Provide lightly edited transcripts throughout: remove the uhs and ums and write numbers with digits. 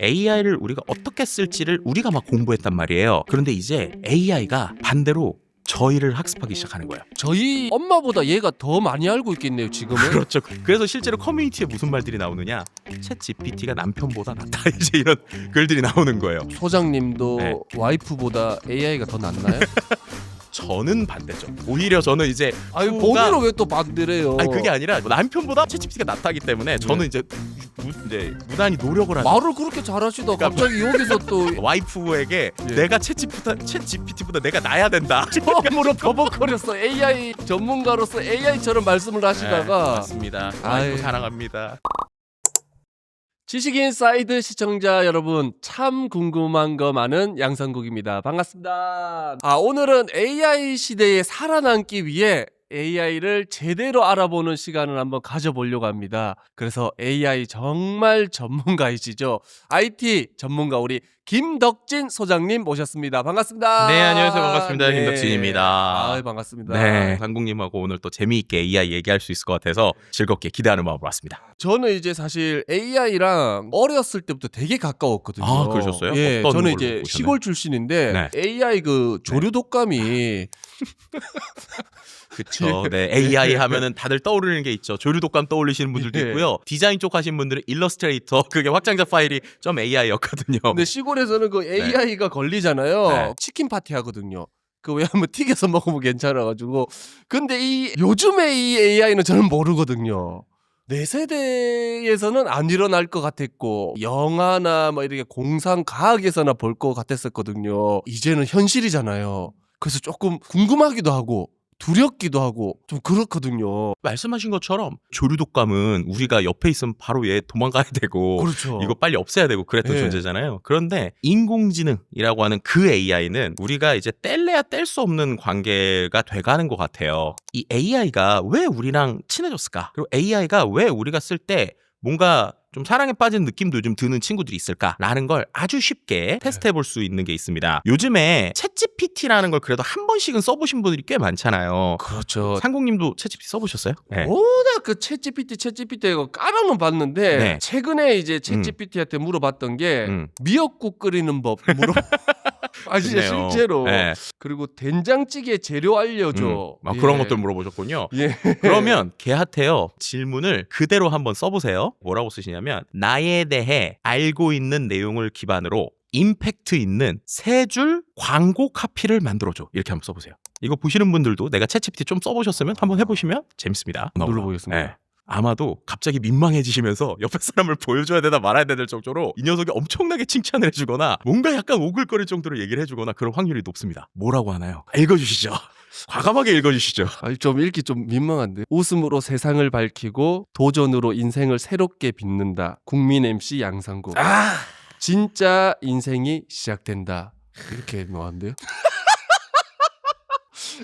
AI를 우리가 어떻게 쓸지를 우리가 막 공부했단 말이에요. 그런데 이제 AI가 반대로 저희를 학습하기 시작하는 거예요. 저희 엄마보다 얘가 더 많이 알고 있겠네요 지금은. 그렇죠. 그래서 실제로 커뮤니티에 무슨 말들이 나오느냐, 챗 GPT가 남편보다 낫다 이제 이런 글들이 나오는 거예요. 소장님도 네. 와이프보다 AI가 더 낫나요? 저는 반대죠. 오히려 저는 이제 아니 후가- 본인은 왜 또 반대래요? 아니 그게 아니라 남편보다 챗 GPT가 낫다기 때문에 저는 이제 무단히 노력을 하죠. 말을 그렇게 잘하시다 그러니까 갑자기 여기서 또 와이프에게 예. 내가 챗 GPT보다 내가 나야 된다. 처음으로 버벅거렸어. AI 전문가로서 AI처럼 말씀을 네, 하시다가 맞습니다. 아이. 와이프 사랑합니다. 지식인사이드 시청자 여러분, 참 궁금한 거 많은 양상국입니다. 반갑습니다. 오늘은 AI 시대에 살아남기 위해 AI를 제대로 알아보는 시간을 한번 가져보려고 합니다. 그래서 AI 정말 전문가이시죠? IT 전문가 우리 김덕진 소장님 모셨습니다. 반갑습니다. 네, 안녕하세요. 반갑습니다. 김덕진입니다. 반갑습니다. 네, 상국님하고 오늘 또 재미있게 AI 얘기할 수 있을 것 같아서 즐겁게 기대하는 마음으로 왔습니다. 저는 이제 사실 AI랑 어렸을 때부터 되게 가까웠거든요. 아, 그러셨어요? 예, 어떤 저는 걸로 이제 보셨나요? 시골 출신인데 네. AI 그 조류 독감이 그쵸. 네, AI 하면은 다들 떠오르는 게 있죠. 조류독감 떠올리시는 분들도 예. 있고요. 디자인 쪽 하신 분들은 일러스트레이터, 그게 확장자 파일이 .ai였거든요. 근데 시골에서는 그 AI가 걸리잖아요. 네. 치킨 파티 하거든요. 그 왜냐면 튀겨서 먹으면 괜찮아가지고. 근데 이 요즘에 이 AI는 저는 모르거든요. 내 세대에서는 안 일어날 것 같았고 영화나 뭐 이렇게 공상 과학에서나 볼 것 같았었거든요. 이제는 현실이잖아요. 그래서 조금 궁금하기도 하고 두렵기도 하고 좀 그렇거든요. 말씀하신 것처럼 조류독감은 우리가 옆에 있으면 바로 얘 도망가야 되고 그렇죠. 이거 빨리 없애야 되고 그랬던 예. 존재잖아요. 그런데 인공지능이라고 하는 그 AI는 우리가 이제 뗄래야 뗄 수 없는 관계가 돼가는 것 같아요. 이 AI가 왜 우리랑 친해졌을까? 그리고 AI가 왜 우리가 쓸 때 뭔가 좀 사랑에 빠진 느낌도 좀 드는 친구들이 있을까라는 걸 아주 쉽게 테스트해 볼 수 있는 게 있습니다. 요즘에 챗GPT라는 걸 그래도 한 번씩은 써보신 분들이 꽤 많잖아요. 그렇죠. 상국님도 챗GPT 써보셨어요? 네. 워낙 그 챗GPT 이거 깔아는 봤는데 네. 최근에 이제 챗GPT한테 물어봤던 게 음. 미역국 끓이는 법 물어. 아 진짜 좋네요. 실제로. 네. 그리고 된장찌개 재료 알려줘. 막 예. 그런 것들 물어보셨군요. 예. 그러면 걔한테요 질문을 그대로 한번 써보세요. 뭐라고 쓰시냐면 나에 대해 알고 있는 내용을 기반으로 임팩트 있는 3줄 광고 카피를 만들어줘. 이렇게 한번 써보세요. 이거 보시는 분들도 내가 챗GPT 좀 써보셨으면 한번 해보시면 재밌습니다. 눌러보겠습니다. 네. 아마도 갑자기 민망해지시면서 옆에 사람을 보여줘야 되나 말아야 될 정도로 이 녀석이 엄청나게 칭찬을 해주거나 뭔가 약간 오글거릴 정도로 얘기를 해주거나 그런 확률이 높습니다. 뭐라고 하나요? 읽어주시죠. 과감하게 읽어주시죠. 아니 좀 읽기 좀 민망한데. 웃음으로 세상을 밝히고 도전으로 인생을 새롭게 빚는다. 국민 MC 양상국. 진짜 인생이 시작된다. 이렇게 뭐한데요?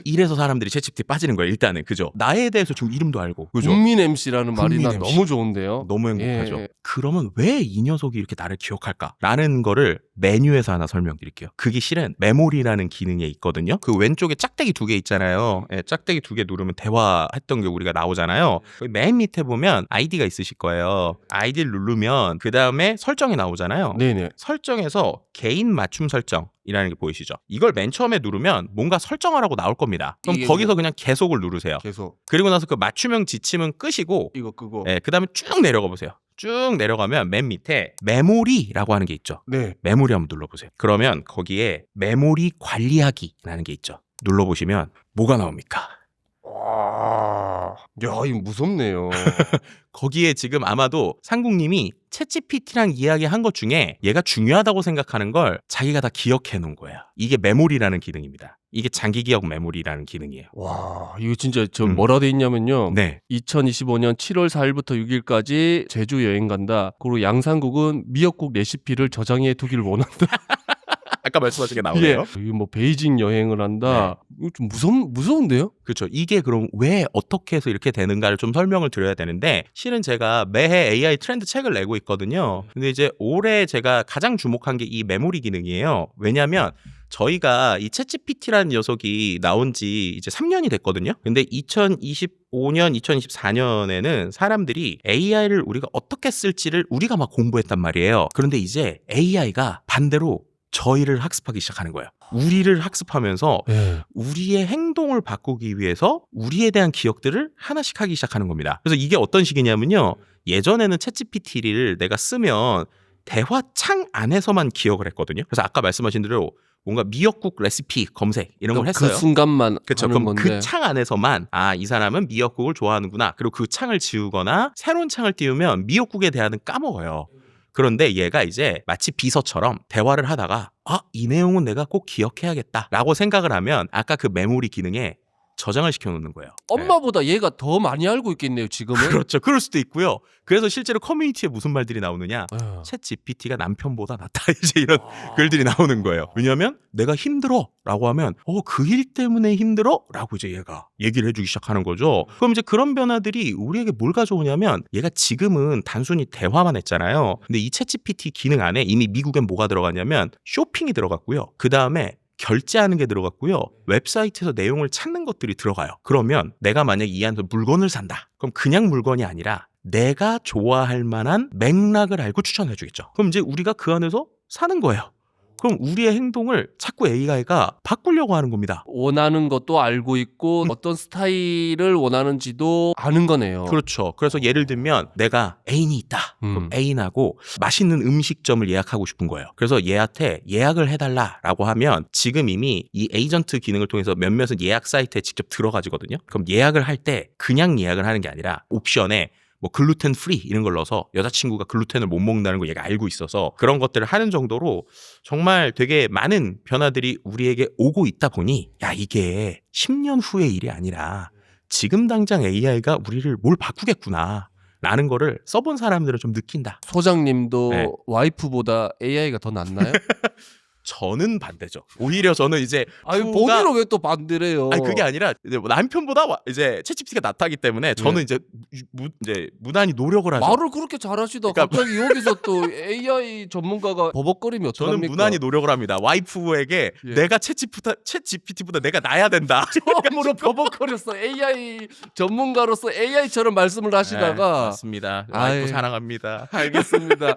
이래서 사람들이 챗GPT 빠지는 거예요. 일단은 그죠. 나에 대해서 지금 이름도 알고 그죠. 국민 MC라는 말이 국민 난 MC. 너무 좋은데요. 너무 행복하죠. 예. 그러면 왜 이 녀석이 이렇게 나를 기억할까라는 거를 메뉴에서 하나 설명드릴게요. 그게 실은 메모리라는 기능에 있거든요. 그 왼쪽에 짝대기 2개 있잖아요. 예, 짝대기 2개 누르면 대화했던 게 우리가 나오잖아요. 거기 맨 밑에 보면 아이디가 있으실 거예요. 아이디를 누르면 그 다음에 설정이 나오잖아요. 네네. 설정에서 개인 맞춤 설정이라는 게 보이시죠? 이걸 맨 처음에 누르면 뭔가 설정하라고 나올 겁니다. 그럼 이게 거기서 그냥 계속을 누르세요. 계속 그리고 나서 그 맞춤형 지침은 끄시고 이거 끄고. 예, 그 다음에 쭉 내려가 보세요. 쭉 내려가면 맨 밑에 메모리라고 하는 게 있죠. 네. 메모리 한번 눌러보세요. 그러면 거기에 메모리 관리하기라는 게 있죠. 눌러보시면 뭐가 나옵니까? 와, 야, 이거 무섭네요. 거기에 지금 아마도 상국님이 챗GPT랑 이야기한 것 중에 얘가 중요하다고 생각하는 걸 자기가 다 기억해 놓은 거예요. 이게 메모리라는 기능입니다. 이게 장기 기억 메모리라는 기능이에요. 와, 이거 진짜 저 음. 뭐라 돼 있냐면요. 네. 2025년 7월 4일부터 6일까지 제주 여행 간다. 그리고 양상국은 미역국 레시피를 저장해 두길 원한다. 아까 말씀하신 게 나오네요. 이게 뭐 베이징 여행을 한다. 이거 좀 무서운데요? 그렇죠. 이게 그럼 왜 어떻게 해서 이렇게 되는가를 좀 설명을 드려야 되는데 실은 제가 매해 AI 트렌드 책을 내고 있거든요. 근데 이제 올해 제가 가장 주목한 게 이 메모리 기능이에요. 왜냐하면 저희가 이 챗GPT라는 녀석이 나온 지 이제 3년이 됐거든요. 근데 2025년, 2024년에는 사람들이 AI를 우리가 어떻게 쓸지를 우리가 막 공부했단 말이에요. 그런데 이제 AI가 반대로 저희를 학습하기 시작하는 거예요. 우리를 학습하면서 네. 우리의 행동을 바꾸기 위해서 우리에 대한 기억들을 하나씩 하기 시작하는 겁니다. 그래서 이게 어떤 식이냐면요. 예전에는 챗GPT를 내가 쓰면 대화창 안에서만 기억을 했거든요. 그래서 아까 말씀하신 대로 뭔가 미역국 레시피 검색 이런 걸 했어요. 그 순간만 그렇죠. 하는 그럼 건데. 그 창 안에서만 이 사람은 미역국을 좋아하는구나. 그리고 그 창을 지우거나 새로운 창을 띄우면 미역국에 대한은 까먹어요. 그런데 얘가 이제 마치 비서처럼 대화를 하다가 이 내용은 내가 꼭 기억해야겠다라고 생각을 하면 아까 그 메모리 기능에 저장을 시켜놓는 거예요. 엄마보다 얘가 더 많이 알고 있겠네요, 지금은. 그렇죠. 그럴 수도 있고요. 그래서 실제로 커뮤니티에 무슨 말들이 나오느냐. 네. 챗 GPT가 남편보다 낫다. 이제 이런 글들이 나오는 거예요. 왜냐하면 내가 힘들어 라고 하면 그 일 때문에 힘들어? 라고 이제 얘가 얘기를 해주기 시작하는 거죠. 그럼 이제 그런 변화들이 우리에게 뭘 가져오냐면 얘가 지금은 단순히 대화만 했잖아요. 근데 이 챗 GPT 기능 안에 이미 미국엔 뭐가 들어갔냐면 쇼핑이 들어갔고요. 그 다음에 결제하는 게 들어갔고요. 웹사이트에서 내용을 찾는 것들이 들어가요. 그러면 내가 만약 이 안에서 물건을 산다. 그럼 그냥 물건이 아니라 내가 좋아할 만한 맥락을 알고 추천해 주겠죠. 그럼 이제 우리가 그 안에서 사는 거예요. 그럼 우리의 행동을 자꾸 AI가 바꾸려고 하는 겁니다. 원하는 것도 알고 있고 어떤 스타일을 원하는지도 아는 거네요. 그렇죠. 그래서 예를 들면 내가 애인이 있다. 그럼 애인하고 맛있는 음식점을 예약하고 싶은 거예요. 그래서 얘한테 예약을 해달라라고 하면 지금 이미 이 에이전트 기능을 통해서 몇몇은 예약 사이트에 직접 들어가지거든요. 그럼 예약을 할 때 그냥 예약을 하는 게 아니라 옵션에 뭐 글루텐 프리 이런 걸 넣어서 여자친구가 글루텐을 못 먹는다는 거 얘가 알고 있어서 그런 것들을 하는 정도로 정말 되게 많은 변화들이 우리에게 오고 있다 보니 이게 10년 후의 일이 아니라 지금 당장 AI가 우리를 뭘 바꾸겠구나 라는 거를 써본 사람들은 좀 느낀다. 소장님도 네. 와이프보다 AI가 더 낫나요? 저는 반대죠. 오히려 저는 이제 아니 후가- 본인은 왜 또 반대래요? 아니 그게 아니라 이제 남편보다 이제 챗GPT가 낫다기 때문에 저는 이제 무난히 노력을 하죠. 말을 그렇게 잘하시다 그러니까 갑자기 여기서 또 AI 전문가가 버벅거리면 저는 어떡합니까? 무난히 노력을 합니다. 와이프에게 예. 내가 챗GPT보다 내가 나야 된다. 처음으로 버벅거렸어. AI 전문가로서 AI처럼 말씀을 하시다가 맞습니다. 아이. 와이프 사랑합니다. 알겠습니다.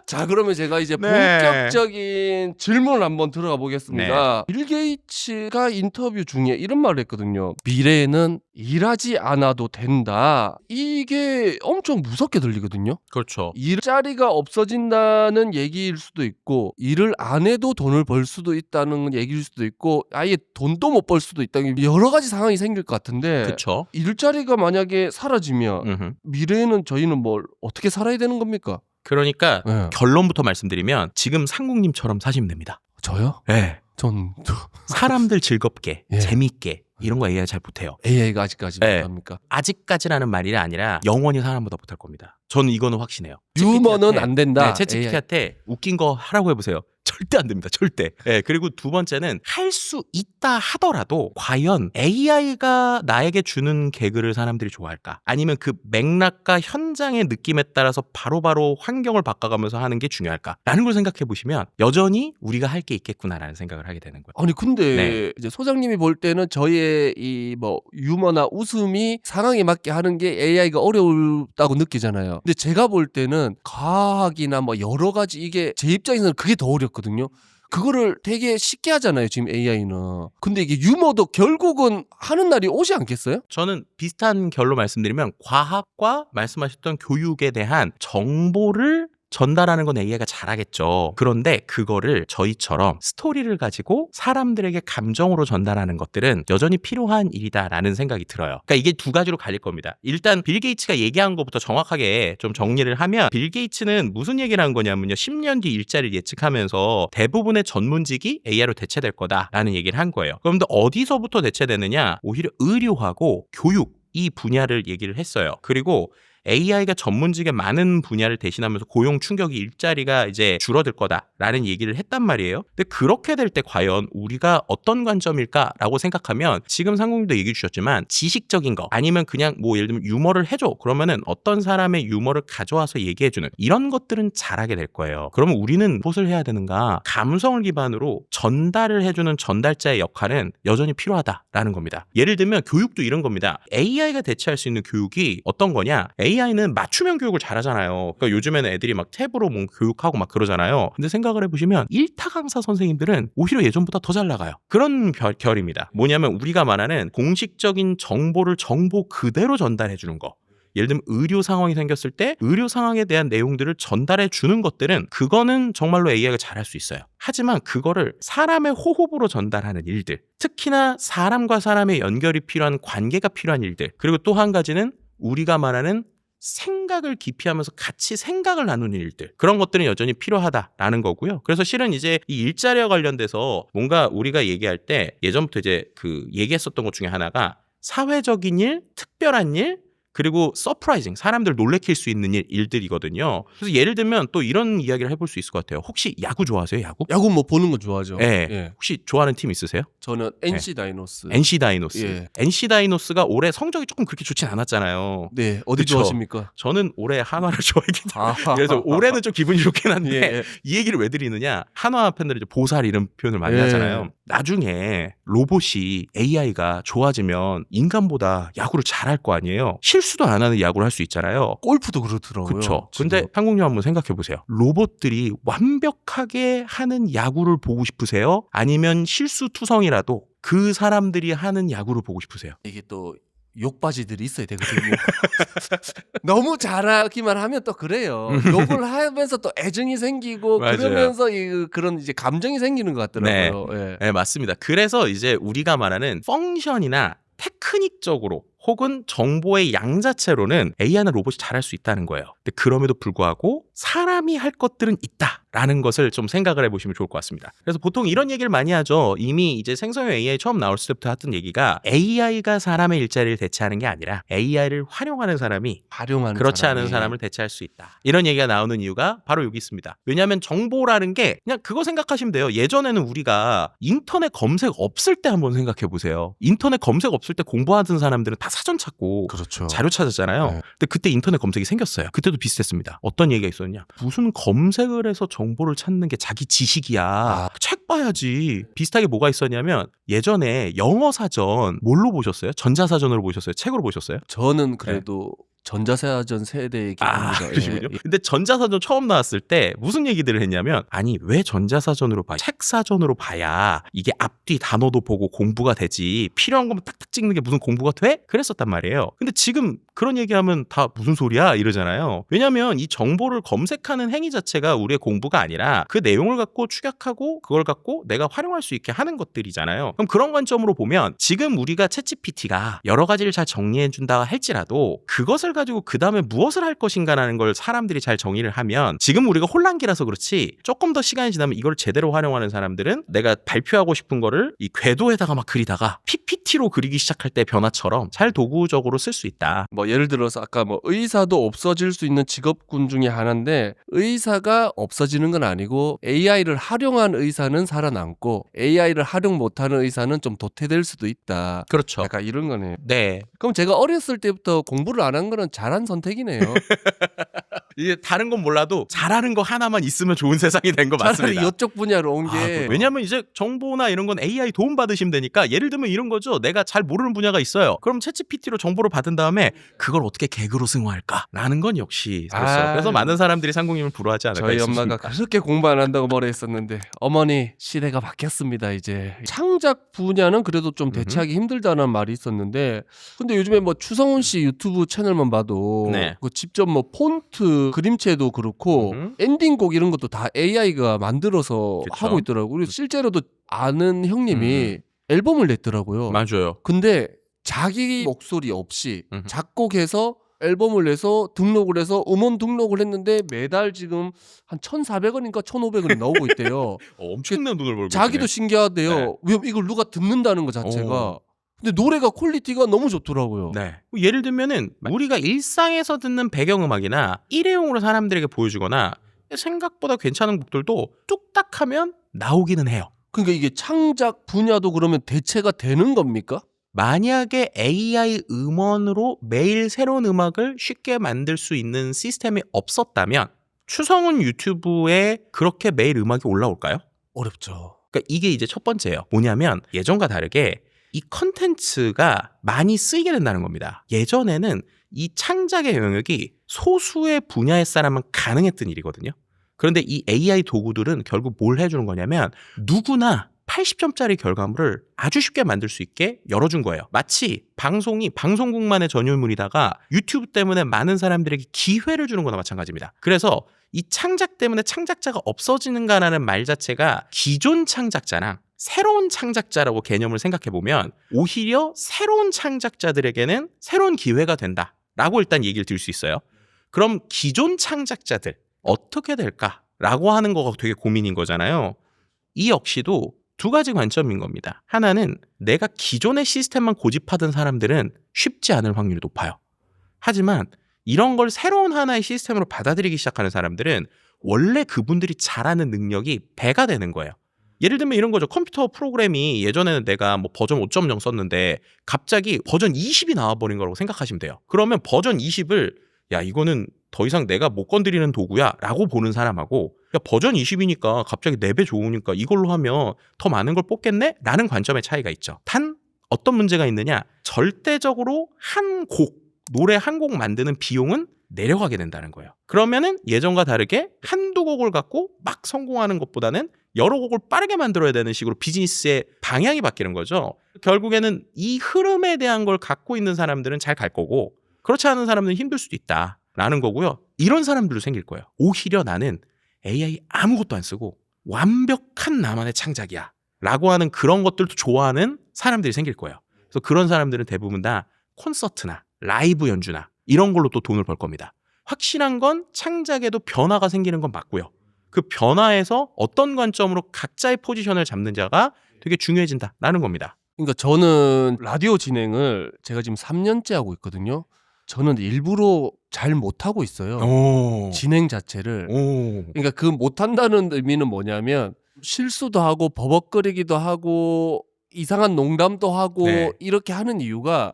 자, 그러면 제가 이제 네. 본격적인 질문을 한번 들어가 보겠습니다. 빌 게이츠가 인터뷰 중에 이런 말을 했거든요. 미래에는 일하지 않아도 된다. 이게 엄청 무섭게 들리거든요. 그렇죠. 일자리가 없어진다는 얘기일 수도 있고 일을 안 해도 돈을 벌 수도 있다는 얘기일 수도 있고 아예 돈도 못 벌 수도 있다. 여러 가지 상황이 생길 것 같은데 그렇죠. 일자리가 만약에 사라지면 미래에는 저희는 뭘 어떻게 살아야 되는 겁니까? 그러니까 네. 결론부터 말씀드리면 지금 상국님처럼 사시면 됩니다. 저요? 네. 전 사람들 즐겁게 예. 재밌게 이런 거 AI 잘 못해요. AI가 아직까지 네. 못합니까? 아직까지라는 말이 아니라 영원히 사람보다 못할 겁니다. 저는 이거는 확신해요. 유머는 챗GPT한테 안 된다. 네, 챗GPT한테 웃긴 거 하라고 해보세요. 절대 안 됩니다. 절대. 네, 그리고 두 번째는 할 수 있다 하더라도 과연 AI가 나에게 주는 개그를 사람들이 좋아할까? 아니면 그 맥락과 현장의 느낌에 따라서 바로바로 환경을 바꿔가면서 하는 게 중요할까? 라는 걸 생각해 보시면 여전히 우리가 할 게 있겠구나라는 생각을 하게 되는 거예요. 아니 근데 네. 이제 소장님이 볼 때는 저의 이 뭐 유머나 웃음이 상황에 맞게 하는 게 AI가 어려울다고 느끼잖아요. 근데 제가 볼 때는 과학이나 뭐 여러 가지 이게 제 입장에서는 그게 더 어렵거든요. 그거를 되게 쉽게 하잖아요, 지금 AI는. 근데 이게 유머도 결국은 하는 날이 오지 않겠어요? 저는 비슷한 결로 말씀드리면 과학과 말씀하셨던 교육에 대한 정보를 전달하는 건 AI가 잘하겠죠. 그런데 그거를 저희처럼 스토리를 가지고 사람들에게 감정으로 전달하는 것들은 여전히 필요한 일이다라는 생각이 들어요. 그러니까 이게 두 가지로 갈릴 겁니다. 일단 빌 게이츠가 얘기한 것부터 정확하게 좀 정리를 하면 빌 게이츠는 무슨 얘기를 한 거냐면요. 10년 뒤 일자리를 예측하면서 대부분의 전문직이 AI로 대체될 거다라는 얘기를 한 거예요. 그런데 어디서부터 대체되느냐? 오히려 의료하고 교육 이 분야를 얘기를 했어요. 그리고 AI가 전문직의 많은 분야를 대신하면서 고용 충격이 일자리가 이제 줄어들 거다라는 얘기를 했단 말이에요. 근데 그렇게 될 때 과연 우리가 어떤 관점일까라고 생각하면 지금 상공님도 얘기해 주셨지만 지식적인 거 아니면 그냥 뭐 예를 들면 유머를 해줘 그러면은 어떤 사람의 유머를 가져와서 얘기해주는 이런 것들은 잘하게 될 거예요. 그러면 우리는 무엇을 해야 되는가? 감성을 기반으로 전달을 해주는 전달자의 역할은 여전히 필요하다라는 겁니다. 예를 들면 교육도 이런 겁니다. AI가 대체할 수 있는 교육이 어떤 거냐? AI는 맞춤형 교육을 잘하잖아요. 그러니까 요즘에는 애들이 막 탭으로 뭐 교육하고 막 그러잖아요. 근데 생각을 해보시면 1타 강사 선생님들은 오히려 예전보다 더 잘 나가요. 그런 결입니다. 뭐냐면 우리가 말하는 공식적인 정보를 정보 그대로 전달해 주는 거. 예를 들면 의료 상황이 생겼을 때 의료 상황에 대한 내용들을 전달해 주는 것들은 그거는 정말로 AI가 잘할 수 있어요. 하지만 그거를 사람의 호흡으로 전달하는 일들, 특히나 사람과 사람의 연결이 필요한 관계가 필요한 일들, 그리고 또 한 가지는 우리가 말하는 생각을 기피하면서 같이 생각을 나누는 일들, 그런 것들은 여전히 필요하다라는 거고요. 그래서 실은 이제 이 일자리와 관련돼서 뭔가 우리가 얘기할 때 예전부터 이제 그 얘기했었던 것 중에 하나가 사회적인 일, 특별한 일, 그리고 서프라이징, 사람들 놀래킬 수 있는 일들이거든요. 그래서 예를 들면 또 이런 이야기를 해볼 수 있을 것 같아요. 혹시 야구 좋아하세요? 야구? 야구 뭐 보는 거 좋아하죠. 네. 예. 혹시 좋아하는 팀 있으세요? 저는 NC 다이노스. NC 다이노스. 예. NC 다이노스가 올해 성적이 조금 그렇게 좋진 않았잖아요. 네, 어디 그쵸? 좋아하십니까? 저는 올해 한화를 좋아하기 때문에 아하. 그래서 올해는 좀 기분이 좋긴 한데 예. 이 얘기를 왜 드리느냐, 한화 팬들이 이제 보살 이런 표현을 많이 예. 하잖아요. 나중에 로봇이 AI가 좋아지면 인간보다 야구를 잘할 거 아니에요. 실수도 안 하는 야구를 할 수 있잖아요. 골프도 그렇더라고요. 그렇죠. 지금. 근데 한국님 한번 생각해 보세요. 로봇들이 완벽하게 하는 야구를 보고 싶으세요? 아니면 실수투성이라도 그 사람들이 하는 야구를 보고 싶으세요? 이게 또 욕바지들이 있어야 되거든요. 너무 잘하기만 하면 또 그래요. 욕을 하면서 또 애정이 생기고 맞아요. 그러면서 그런 이제 감정이 생기는 것 같더라고요. 예. 네, 맞습니다. 그래서 이제 우리가 말하는 펑션이나 테크닉적으로 혹은 정보의 양 자체로는 AI나 로봇이 잘할 수 있다는 거예요. 근데 그럼에도 불구하고 사람이 할 것들은 있다라는 것을 좀 생각을 해보시면 좋을 것 같습니다. 그래서 보통 이런 얘기를 많이 하죠. 이미 이제 생성형 AI 처음 나올 때부터 했던 얘기가 AI가 사람의 일자리를 대체하는 게 아니라 AI를 활용하는 사람이 활용하는 그렇지 사람이. 않은 사람을 대체할 수 있다. 이런 얘기가 나오는 이유가 바로 여기 있습니다. 왜냐하면 정보라는 게 그냥 그거 생각하시면 돼요. 예전에는 우리가 인터넷 검색 없을 때 한번 생각해 보세요. 인터넷 검색 없을 때 공부하던 사람들은 다 사전 찾고 그렇죠. 자료 찾았잖아요. 네. 근데 그때 인터넷 검색이 생겼어요. 그때도 비슷했습니다. 어떤 얘기가 있었냐? 무슨 검색을 해서 정보를 찾는 게 자기 지식이야. 책 봐야지. 비슷하게 뭐가 있었냐면 예전에 영어 사전 뭘로 보셨어요? 전자사전으로 보셨어요? 책으로 보셨어요? 저는 그래도 전자사전 세대이긴 합니다. 그러시군요. 예. 근데 전자사전 처음 나왔을 때 무슨 얘기들을 했냐면 아니 왜 전자사전으로 봐? 책사전으로 봐야 이게 앞뒤 단어도 보고 공부가 되지 필요한 것만 딱딱 찍는 게 무슨 공부가 돼? 그랬었단 말이에요. 근데 지금 그런 얘기하면 다 무슨 소리야 이러잖아요. 왜냐면 이 정보를 검색하는 행위 자체가 우리의 공부가 아니라 그 내용을 갖고 축약하고 그걸 갖고 내가 활용할 수 있게 하는 것들이잖아요. 그럼 그런 관점으로 보면 지금 우리가 챗GPT가 여러 가지를 잘 정리해 준다 할지라도 그것을 가지고 그 다음에 무엇을 할 것인가라는 걸 사람들이 잘 정의를 하면 지금 우리가 혼란기라서 그렇지 조금 더 시간이 지나면 이걸 제대로 활용하는 사람들은 내가 발표하고 싶은 거를 이 궤도에다가 막 그리다가 PPT로 그리기 시작할 때 변화처럼 잘 도구적으로 쓸 수 있다. 뭐 예를 들어서 아까 뭐 의사도 없어질 수 있는 직업군 중에 하나인데 의사가 없어지는 건 아니고 AI를 활용한 의사는 살아남고 AI를 활용 못하는 의사는 좀 도태될 수도 있다. 그렇죠. 약간 이런 거네. 네. 그럼 제가 어렸을 때부터 공부를 안 한 거는 잘한 선택이네요. 이게 다른 건 몰라도 잘하는 거 하나만 있으면 좋은 세상이 된 거 차라리 맞습니다. 이쪽 분야로 온 게 왜냐면 이제 정보나 이런 건 AI 도움 받으시면 되니까 예를 들면 이런 거죠. 내가 잘 모르는 분야가 있어요. 그럼 챗GPT로 정보를 받은 다음에 그걸 어떻게 개그로 승화할까라는 건 역시 그렇죠. 그래서 많은 사람들이 상공님을 부러워하지 않을까 저희 싶습니다. 엄마가 그렇게 공부 안 한다고 뭐라 했었는데 어머니 시대가 바뀌었습니다. 이제 창작 분야는 그래도 좀 대체하기 힘들다는 말이 있었는데 근데 요즘에 뭐 추성훈 씨 유튜브 채널만 봐도 네. 그 직접 뭐 폰트 그림체도 그렇고 엔딩곡 이런 것도 다 AI가 만들어서 그쵸. 하고 있더라고요. 그리고 실제로도 아는 형님이 앨범을 냈더라고요. 맞아요. 근데 자기 목소리 없이 음흠. 작곡해서 앨범을 내서 등록을 해서 음원 등록을 했는데 매달 지금 한 1,400원인가 1,500원이 나오고 있대요. 엄청난 돈을 벌고 자기도 있네. 신기하대요. 네. 왜 이걸 누가 듣는다는 것 자체가. 근데 노래가 퀄리티가 너무 좋더라고요. 네. 예를 들면은 우리가 일상에서 듣는 배경음악이나 일회용으로 사람들에게 보여주거나 생각보다 괜찮은 곡들도 뚝딱하면 나오기는 해요. 그러니까 이게 창작 분야도 그러면 대체가 되는 겁니까? 만약에 AI 음원으로 매일 새로운 음악을 쉽게 만들 수 있는 시스템이 없었다면 추성훈 유튜브에 그렇게 매일 음악이 올라올까요? 어렵죠. 그러니까 이게 이제 첫 번째예요. 뭐냐면 예전과 다르게 이 컨텐츠가 많이 쓰이게 된다는 겁니다. 예전에는 이 창작의 영역이 소수의 분야의 사람은 가능했던 일이거든요. 그런데 이 AI 도구들은 결국 뭘 해주는 거냐면 누구나 80점짜리 결과물을 아주 쉽게 만들 수 있게 열어준 거예요. 마치 방송이 방송국만의 전유물이다가 유튜브 때문에 많은 사람들에게 기회를 주는 거나 마찬가지입니다. 그래서 이 창작 때문에 창작자가 없어지는가라는 말 자체가 기존 창작자랑 새로운 창작자라고 개념을 생각해보면 오히려 새로운 창작자들에게는 새로운 기회가 된다라고 일단 얘기를 드릴 수 있어요. 그럼 기존 창작자들 어떻게 될까라고 하는 거가 되게 고민인 거잖아요. 이 역시도 두 가지 관점인 겁니다. 하나는 내가 기존의 시스템만 고집하던 사람들은 쉽지 않을 확률이 높아요. 하지만 이런 걸 새로운 하나의 시스템으로 받아들이기 시작하는 사람들은 원래 그분들이 잘하는 능력이 배가 되는 거예요. 예를 들면 이런 거죠. 컴퓨터 프로그램이 예전에는 내가 뭐 버전 5.0 썼는데 갑자기 버전 20이 나와버린 거라고 생각하시면 돼요. 그러면 버전 20을 야 이거는 더 이상 내가 못 건드리는 도구야 라고 보는 사람하고 야 버전 20이니까 갑자기 4배 좋으니까 이걸로 하면 더 많은 걸 뽑겠네? 라는 관점의 차이가 있죠. 단 어떤 문제가 있느냐, 절대적으로 한 곡, 노래 한 곡 만드는 비용은 내려가게 된다는 거예요. 그러면은 예전과 다르게 한두 곡을 갖고 막 성공하는 것보다는 여러 곡을 빠르게 만들어야 되는 식으로 비즈니스의 방향이 바뀌는 거죠. 결국에는 이 흐름에 대한 걸 갖고 있는 사람들은 잘 갈 거고 그렇지 않은 사람들은 힘들 수도 있다라는 거고요. 이런 사람들도 생길 거예요. 오히려 나는 AI 아무것도 안 쓰고 완벽한 나만의 창작이야 라고 하는 그런 것들도 좋아하는 사람들이 생길 거예요. 그래서 그런 사람들은 대부분 다 콘서트나 라이브 연주나 이런 걸로 또 돈을 벌 겁니다. 확실한 건 창작에도 변화가 생기는 건 맞고요. 그 변화에서 어떤 관점으로 각자의 포지션을 잡는자가 되게 중요해진다라는 겁니다. 그러니까 저는 라디오 진행을 제가 지금 3년째 하고 있거든요. 저는 일부러 잘 못하고 있어요. 오. 진행 자체를. 오. 그러니까 그 못한다는 의미는 뭐냐면 실수도 하고 버벅거리기도 하고 이상한 농담도 하고 네. 이렇게 하는 이유가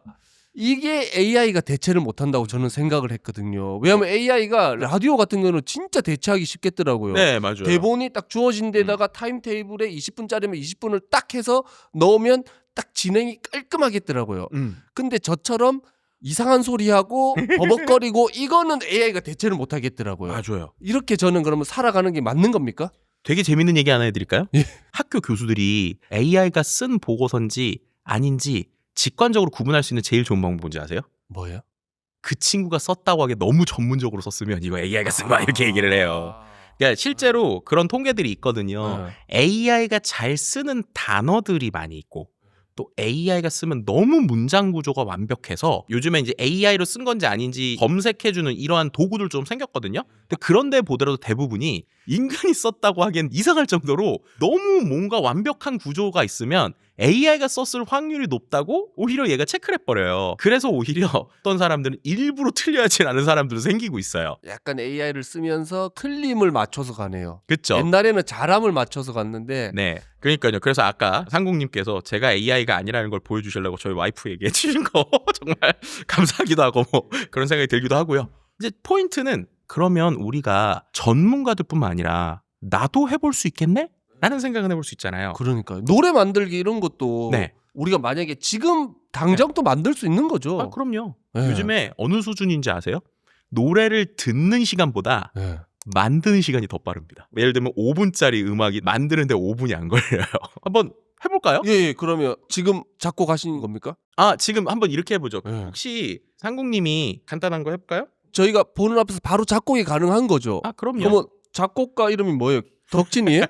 이게 AI가 대체를 못한다고 저는 생각을 했거든요. 왜냐하면 AI가 라디오 같은 경우는 진짜 대체하기 쉽겠더라고요. 네, 맞아요. 대본이 딱 주어진 데다가 타임테이블에 20분짜리면 20분을 딱 해서 넣으면 딱 진행이 깔끔하겠더라고요. 근데 저처럼 이상한 소리하고 버벅거리고 이거는 AI가 대체를 못하겠더라고요. 맞아요. 이렇게 저는 그러면 살아가는 게 맞는 겁니까? 되게 재밌는 얘기 하나 해드릴까요? 예. 학교 교수들이 AI가 쓴 보고서인지 아닌지 직관적으로 구분할 수 있는 제일 좋은 방법 뭔지 아세요? 뭐예요? 그 친구가 썼다고 하기에 너무 전문적으로 썼으면 이거 AI가 쓴 거야 이렇게 얘기를 해요. 그러니까 실제로 그런 통계들이 있거든요. AI가 잘 쓰는 단어들이 많이 있고 또 AI가 쓰면 너무 문장 구조가 완벽해서 요즘에 이제 AI로 쓴 건지 아닌지 검색해주는 이러한 도구들 좀 생겼거든요. 근데 그런데 보더라도 대부분이 인간이 썼다고 하기엔 이상할 정도로 너무 뭔가 완벽한 구조가 있으면 AI가 썼을 확률이 높다고 오히려 얘가 체크를 해버려요. 그래서 오히려 어떤 사람들은 일부러 틀려야지 않은 사람들도 생기고 있어요. 약간 AI를 쓰면서 틀림을 맞춰서 가네요. 그쵸? 옛날에는 잘함을 맞춰서 갔는데 네. 그러니까요. 그래서 아까 상국님께서 제가 AI가 아니라는 걸 보여주시려고 저희 와이프 얘기해 주신 거 정말 감사하기도 하고 뭐 그런 생각이 들기도 하고요. 이제 포인트는 그러면 우리가 전문가들뿐만 아니라 나도 해볼 수 있겠네? 라는 생각은 해볼 수 있잖아요. 그러니까 노래 만들기 이런 것도 네. 우리가 만약에 지금 당장 또 만들 수 있는 거죠. 아, 그럼요. 네. 요즘에 어느 수준인지 아세요? 노래를 듣는 시간보다 네. 만드는 시간이 더 빠릅니다. 예를 들면 5분짜리 음악이 만드는데 5분이 안 걸려요. 한번 해볼까요? 예, 그러면 지금 작곡하신 겁니까? 아, 지금 한번 이렇게 해보죠. 네. 혹시 상국님이 간단한 거 해볼까요? 저희가 보는 앞에서 바로 작곡이 가능한 거죠. 아, 그럼요. 그러면 작곡가 이름이 뭐예요? 덕진이에요?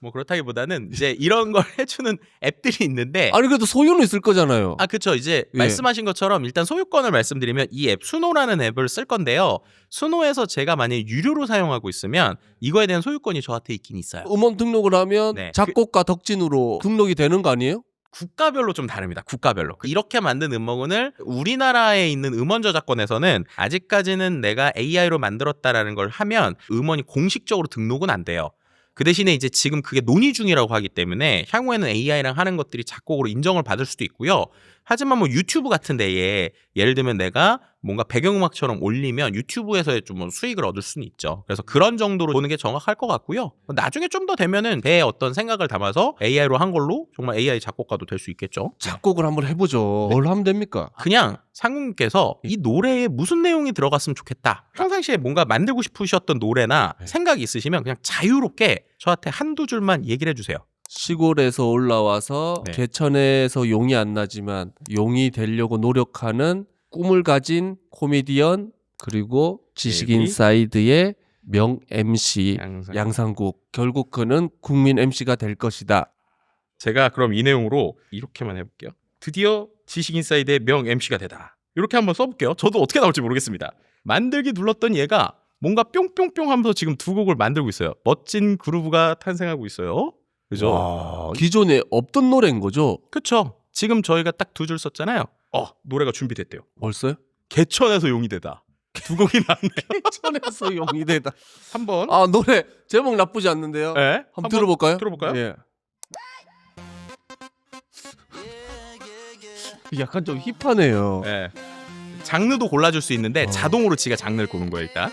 뭐 그렇다기보다는 이제 이런 걸 해주는 앱들이 있는데 아니 그래도 소유는 있을 거잖아요. 아, 그쵸. 이제 예. 말씀하신 것처럼 일단 소유권을 말씀드리면 이 앱 수노라는 앱을 쓸 건데요. 수노에서 제가 만약에 유료로 사용하고 있으면 이거에 대한 소유권이 저한테 있긴 있어요. 음원 등록을 하면 네. 작곡가 덕진으로 등록이 되는 거 아니에요? 국가별로 좀 다릅니다. 국가별로. 이렇게 만든 음원을 우리나라에 있는 음원 저작권에서는 아직까지는 내가 AI로 만들었다라는 걸 하면 음원이 공식적으로 등록은 안 돼요. 그 대신에 이제 지금 그게 논의 중이라고 하기 때문에 향후에는 AI랑 하는 것들이 작곡으로 인정을 받을 수도 있고요. 하지만 뭐 유튜브 같은 데에 예를 들면 내가 뭔가 배경음악처럼 올리면 유튜브에서의 좀 뭐 수익을 얻을 수는 있죠. 그래서 그런 정도로 보는 게 정확할 것 같고요. 나중에 좀 더 되면은 내 어떤 생각을 담아서 AI로 한 걸로 정말 AI 작곡가도 될 수 있겠죠. 작곡을 한번 해보죠. 뭘 하면 됩니까? 그냥 상국님께서 이 노래에 무슨 내용이 들어갔으면 좋겠다. 평상시에 뭔가 만들고 싶으셨던 노래나 생각이 있으시면 그냥 자유롭게 저한테 한두 줄만 얘기를 해주세요. 시골에서 올라와서 네. 개천에서 용이 안 나지만 용이 되려고 노력하는 꿈을 가진 코미디언 그리고 지식인사이드의 명 MC 양상국. 결국 그는 국민 MC가 될 것이다. 제가 그럼 이 내용으로 이렇게만 해볼게요. 드디어 지식인사이드의 명 MC가 되다. 이렇게 한번 써볼게요. 저도 어떻게 나올지 모르겠습니다. 만들기 눌렀던 얘가 뭔가 뿅뿅뿅 하면서 지금 두 곡을 만들고 있어요. 멋진 그루브가 탄생하고 있어요. 그죠? 와, 기존에 없던 노래인 거죠? 그쵸? 지금 저희가 딱 두 줄 썼잖아요. 노래가 준비됐대요. 벌써요? 개천에서 용이 되다. 두 곡이 나왔네요. 개천에서 용이 되다. 한번. 아, 노래 제목 나쁘지 않는데요? 네, 한번 들어볼까요? 들어볼까요? 예. 약간 좀 힙하네요. 네. 장르도 골라줄 수 있는데 자동으로 지가 장르를 고른 거예요 일단.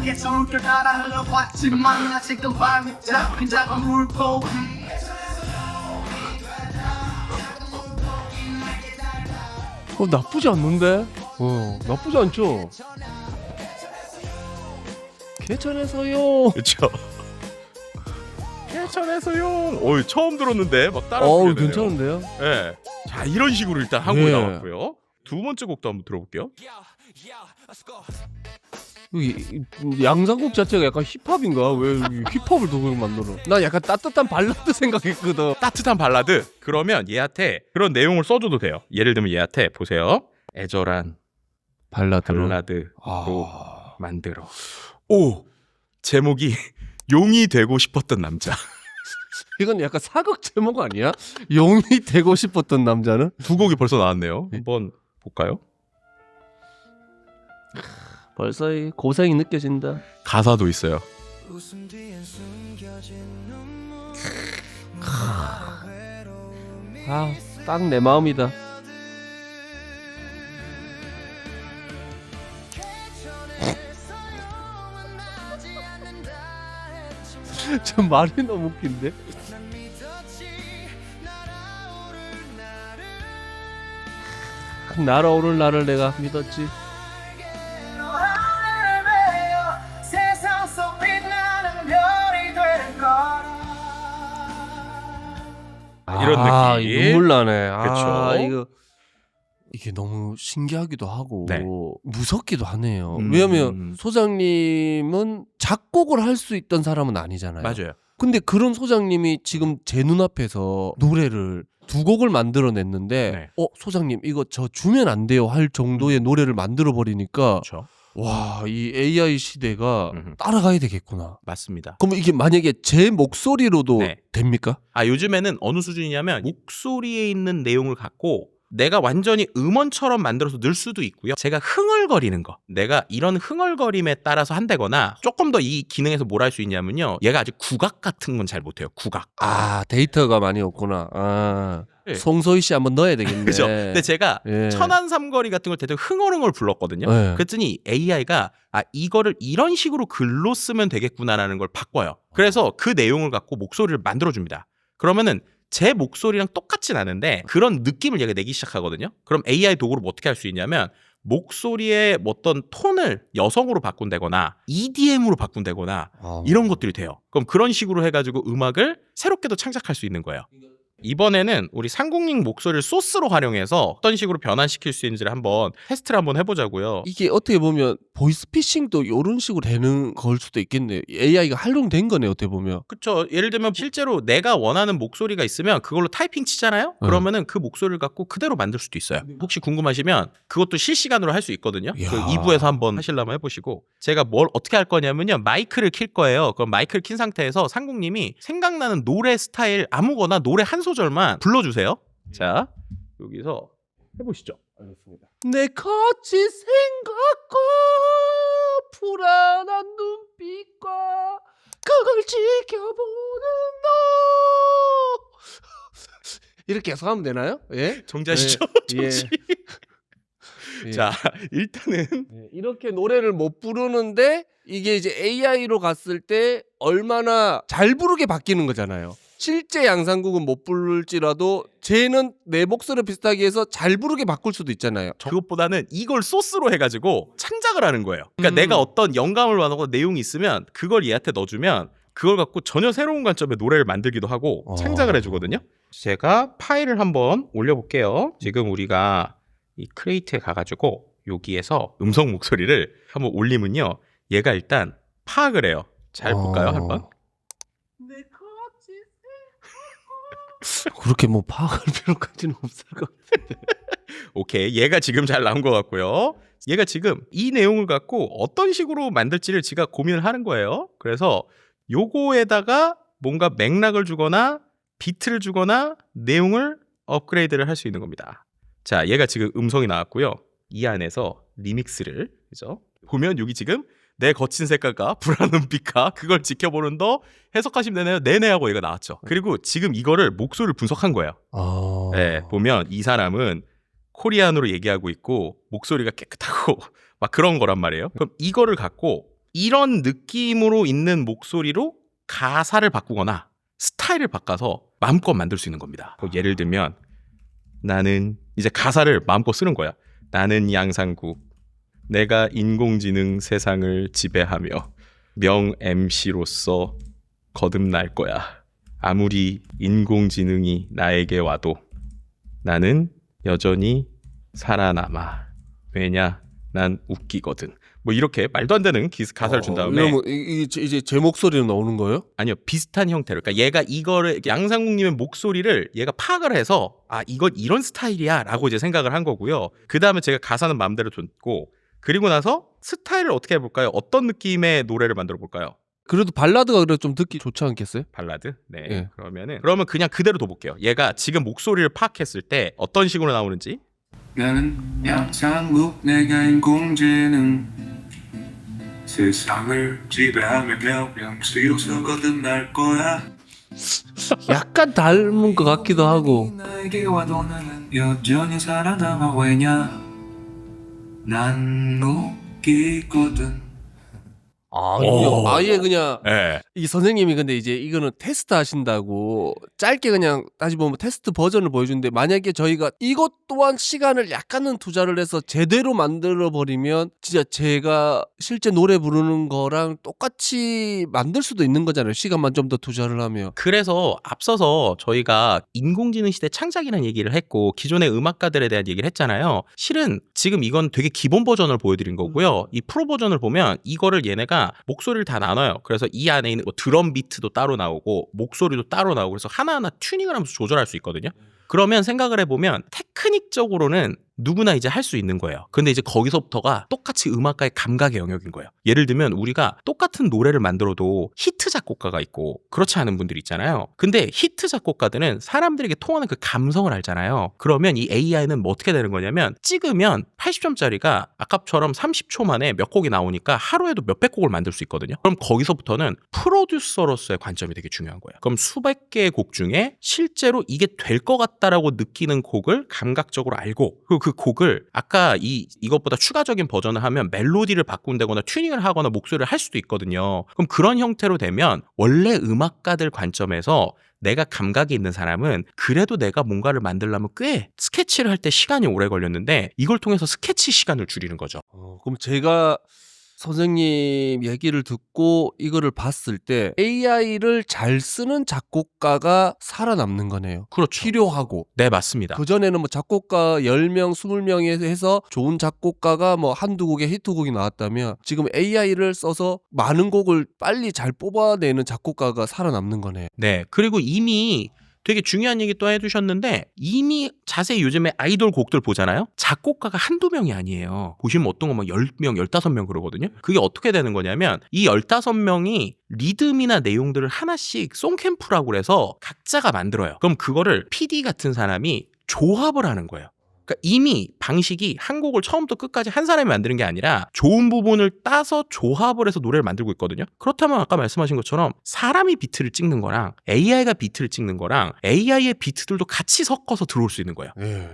계속 물결 따라 흘러왔지만 아직도 밤이 잡힌 작은 물고기 나쁘지 않는데? 나쁘지 않죠? 개천에서요. 그렇죠. 개천에서 용. 처음 들었는데 막 따라 부르네요. 괜찮은데요? 네. 자 이런 식으로 일단 한 곡이 네. 나왔고요. 두 번째 곡도 한번 들어볼게요. 양상국 자체가 약간 힙합인가? 왜 힙합을 도구로 만들어? 나 약간 따뜻한 발라드 생각했거든. 따뜻한 발라드. 그러면 얘한테 그런 내용을 써줘도 돼요. 예를 들면 얘한테 보세요. 애절한 발라드로 만들어. 제목이 용이 되고 싶었던 남자. 이건 약간 사극 제목 아니야? 용이 되고 싶었던 남자는? 두 곡이 벌써 나왔네요. 한번 볼까요? 벌써 이 고생이 느껴진다. 가사도 있어요. 딱 내 마음이다. 저 말이 너무 웃긴데? 날아오를 나를 내가 믿었지. 세상 속 빛나는 별이 될 거라 이런 느낌. 눈물 나네. 그쵸. 이게 너무 신기하기도 하고 네. 무섭기도 하네요. 왜냐면 소장님은 작곡을 할 수 있던 사람은 아니잖아요. 맞아요. 근데 그런 소장님이 지금 제 눈앞에서 노래를 두 곡을 만들어냈는데 네. 소장님 이거 저 주면 안 돼요 할 정도의 노래를 만들어 버리니까 그렇죠. 와, 이 AI 시대가 음흠. 따라가야 되겠구나. 맞습니다. 그럼 이게 만약에 제 목소리로도 네. 됩니까? 요즘에는 어느 수준이냐면 목소리에 있는 내용을 갖고 내가 완전히 음원처럼 만들어서 넣을 수도 있고요. 제가 흥얼거리는 거. 내가 이런 흥얼거림에 따라서 한다거나 조금 더 이 기능에서 뭘 할 수 있냐면요. 얘가 아직 국악 같은 건 잘 못해요. 국악. 데이터가 많이 없구나. 네. 송소희 씨 한번 넣어야 되겠네. 그죠? 근데 제가 예. 천안 삼거리 같은 걸 대충 흥얼흥얼 불렀거든요. 네. 그랬더니 AI가 이거를 이런 식으로 글로 쓰면 되겠구나라는 걸 바꿔요. 그래서 그 내용을 갖고 목소리를 만들어줍니다. 그러면은 제 목소리랑 똑같진 않은데 그런 느낌을 얘가 내기 시작하거든요. 그럼 AI 도구로 어떻게 할 수 있냐면 목소리의 어떤 톤을 여성으로 바꾼다거나 EDM으로 바꾼다거나 이런 것들이 돼요. 그럼 그런 식으로 해가지고 음악을 새롭게도 창작할 수 있는 거예요. 이번에는 우리 상국님 목소리를 소스로 활용해서 어떤 식으로 변환시킬 수 있는지를 한번 테스트를 한번 해보자고요. 이게 어떻게 보면 보이스피싱도 이런 식으로 되는 걸 수도 있겠네요. AI가 활용된 거네 어떻게 보면. 그쵸. 예를 들면 실제로 내가 원하는 목소리가 있으면 그걸로 타이핑 치잖아요. 그러면은 그 목소리를 갖고 그대로 만들 수도 있어요. 혹시 궁금하시면 그것도 실시간으로 할 수 있거든요. 그 이야. 2부에서 한번 하시려면 해보시고, 제가 뭘 어떻게 할 거냐면요, 마이크를 킬 거예요. 그럼 마이크를 킨 상태에서 상국님이 생각나는 노래 스타일 아무거나 노래 한 소절만 불러주세요. 자, 여기서 해보시죠. 알겠습니다. 내 거친 생각과 불안한 눈빛과 그걸 지켜보는 너. 이렇게 해서 하면 되나요? 예? 정자시죠? 예. 정지. 예. 자, 일단은 예, 이렇게 노래를 못 부르는데 이게 이제 AI로 갔을 때 얼마나 잘 부르게 바뀌는 거잖아요. 실제 양상국은 못 부를지라도 쟤는 내 목소리 비슷하게 해서 잘 부르게 바꿀 수도 있잖아요. 그것보다는 이걸 소스로 해가지고 창작을 하는 거예요. 그러니까 내가 어떤 영감을 받고 내용이 있으면 그걸 얘한테 넣어주면 그걸 갖고 전혀 새로운 관점의 노래를 만들기도 하고 창작을 해주거든요. 제가 파일을 한번 올려볼게요. 지금 우리가 이 크리에이트에 가가지고 여기에서 음성 목소리를 한번 올리면요, 얘가 일단 파악을 해요. 잘 볼까요, 한번? 그렇게 뭐 파악할 필요까지는 없을 것 같은데. 오케이, 얘가 지금 잘 나온 것 같고요. 얘가 지금 이 내용을 갖고 어떤 식으로 만들지를 지가 고민을 하는 거예요. 그래서 요거에다가 뭔가 맥락을 주거나 비트를 주거나 내용을 업그레이드를 할 수 있는 겁니다. 자, 얘가 지금 음성이 나왔고요. 이 안에서 리믹스를, 그죠? 보면 여기 지금 내 거친 색깔과 불안한 빛과 그걸 지켜보는 더 해석하시면 되나요? 네네 하고 얘가 나왔죠. 그리고 지금 이거를 목소리를 분석한 거예요. 네, 보면 이 사람은 코리안으로 얘기하고 있고 목소리가 깨끗하고 막 그런 거란 말이에요. 그럼 이거를 갖고 이런 느낌으로 있는 목소리로 가사를 바꾸거나 스타일을 바꿔서 마음껏 만들 수 있는 겁니다. 예를 들면 나는 이제 가사를 마음껏 쓰는 거야. 나는 양상국, 내가 인공지능 세상을 지배하며 명 MC로서 거듭날 거야. 아무리 인공지능이 나에게 와도 나는 여전히 살아남아. 왜냐? 난 웃기거든. 뭐 이렇게 말도 안 되는 가사를 준 다음에 이러면 이제 제 목소리로 나오는 거예요? 아니요, 비슷한 형태로. 그러니까 얘가 이거를 양상국님의 목소리를 얘가 파악을 해서 아, 이건 이런 스타일이야라고 이제 생각을 한 거고요. 그 다음에 제가 가사는 마음대로 줬고, 그리고 나서 스타일을 어떻게 해볼까요? 어떤 느낌의 노래를 만들어 볼까요? 그래도 발라드가 그래도 좀 듣기 좋지 않겠어요? 발라드? 네. 예. 그러면 그냥 그대로 둬볼게요. 얘가 지금 목소리를 파악했을 때 어떤 식으로 나오는지. 나는 양상국, 내가 인공지능 세상을 지배하며 명령스러워서 거듭날 거야. 약간 닮은 것 같기도 하고. 나에게 와도 나는 여전히 살아남아. 왜냐? 난 웃기거든. 아예 그냥 네. 이 선생님이 근데 이제 이거는 테스트 하신다고 짧게 그냥 다시 보면 테스트 버전을 보여주는데, 만약에 저희가 이것 또한 시간을 약간은 투자를 해서 제대로 만들어 버리면 진짜 제가 실제 노래 부르는 거랑 똑같이 만들 수도 있는 거잖아요. 시간만 좀 더 투자를 하면. 그래서 앞서서 저희가 인공지능 시대 창작이라는 얘기를 했고 기존의 음악가들에 대한 얘기를 했잖아요. 실은 지금 이건 되게 기본 버전을 보여드린 거고요. 이 프로 버전을 보면 이거를 얘네가 목소리를 다 나눠요. 그래서 이 안에 있는 뭐 드럼 비트도 따로 나오고 목소리도 따로 나오고, 그래서 하나하나 튜닝을 하면서 조절할 수 있거든요. 그러면 생각을 해보면 테크닉적으로는 누구나 이제 할 수 있는 거예요. 근데 이제 거기서부터가 똑같이 음악가의 감각의 영역인 거예요. 예를 들면 우리가 똑같은 노래를 만들어도 히트 작곡가가 있고 그렇지 않은 분들이 있잖아요. 근데 히트 작곡가들은 사람들에게 통하는 그 감성을 알잖아요. 그러면 이 AI는 뭐 어떻게 되는 거냐면 찍으면 80점짜리가 아까처럼 30초 만에 몇 곡이 나오니까 하루에도 몇백 곡을 만들 수 있거든요. 그럼 거기서부터는 프로듀서로서의 관점이 되게 중요한 거예요. 그럼 수백 개의 곡 중에 실제로 이게 될 것 같다라고 느끼는 곡을 감각적으로 알고, 그리고 그 곡을 아까 이것보다 추가적인 버전을 하면 멜로디를 바꾼다거나 튜닝을 하거나 목소리를 할 수도 있거든요. 그럼 그런 형태로 되면 원래 음악가들 관점에서 내가 감각이 있는 사람은 그래도 내가 뭔가를 만들려면 꽤 스케치를 할 때 시간이 오래 걸렸는데 이걸 통해서 스케치 시간을 줄이는 거죠. 그럼 제가 선생님 얘기를 듣고 이거를 봤을 때 AI를 잘 쓰는 작곡가가 살아남는 거네요. 그렇죠. 필요하고. 네, 맞습니다. 그전에는 뭐 작곡가 10명, 20명에 해서 좋은 작곡가가 뭐 한두 곡의 히트곡이 나왔다면 지금 AI를 써서 많은 곡을 빨리 잘 뽑아내는 작곡가가 살아남는 거네요. 네. 그리고 이미 되게 중요한 얘기 또 해두셨는데 이미 자세히 요즘에 아이돌 곡들 보잖아요. 작곡가가 한두 명이 아니에요. 보시면 어떤 거 막 10명, 15명 그러거든요. 그게 어떻게 되는 거냐면 이 15명이 리듬이나 내용들을 하나씩 송캠프라고 그래서 각자가 만들어요. 그럼 그거를 PD 같은 사람이 조합을 하는 거예요. 그러니까 이미 방식이 한 곡을 처음부터 끝까지 한 사람이 만드는 게 아니라 좋은 부분을 따서 조합을 해서 노래를 만들고 있거든요. 그렇다면 아까 말씀하신 것처럼 사람이 비트를 찍는 거랑 AI가 비트를 찍는 거랑 AI의 비트들도 같이 섞어서 들어올 수 있는 거예요.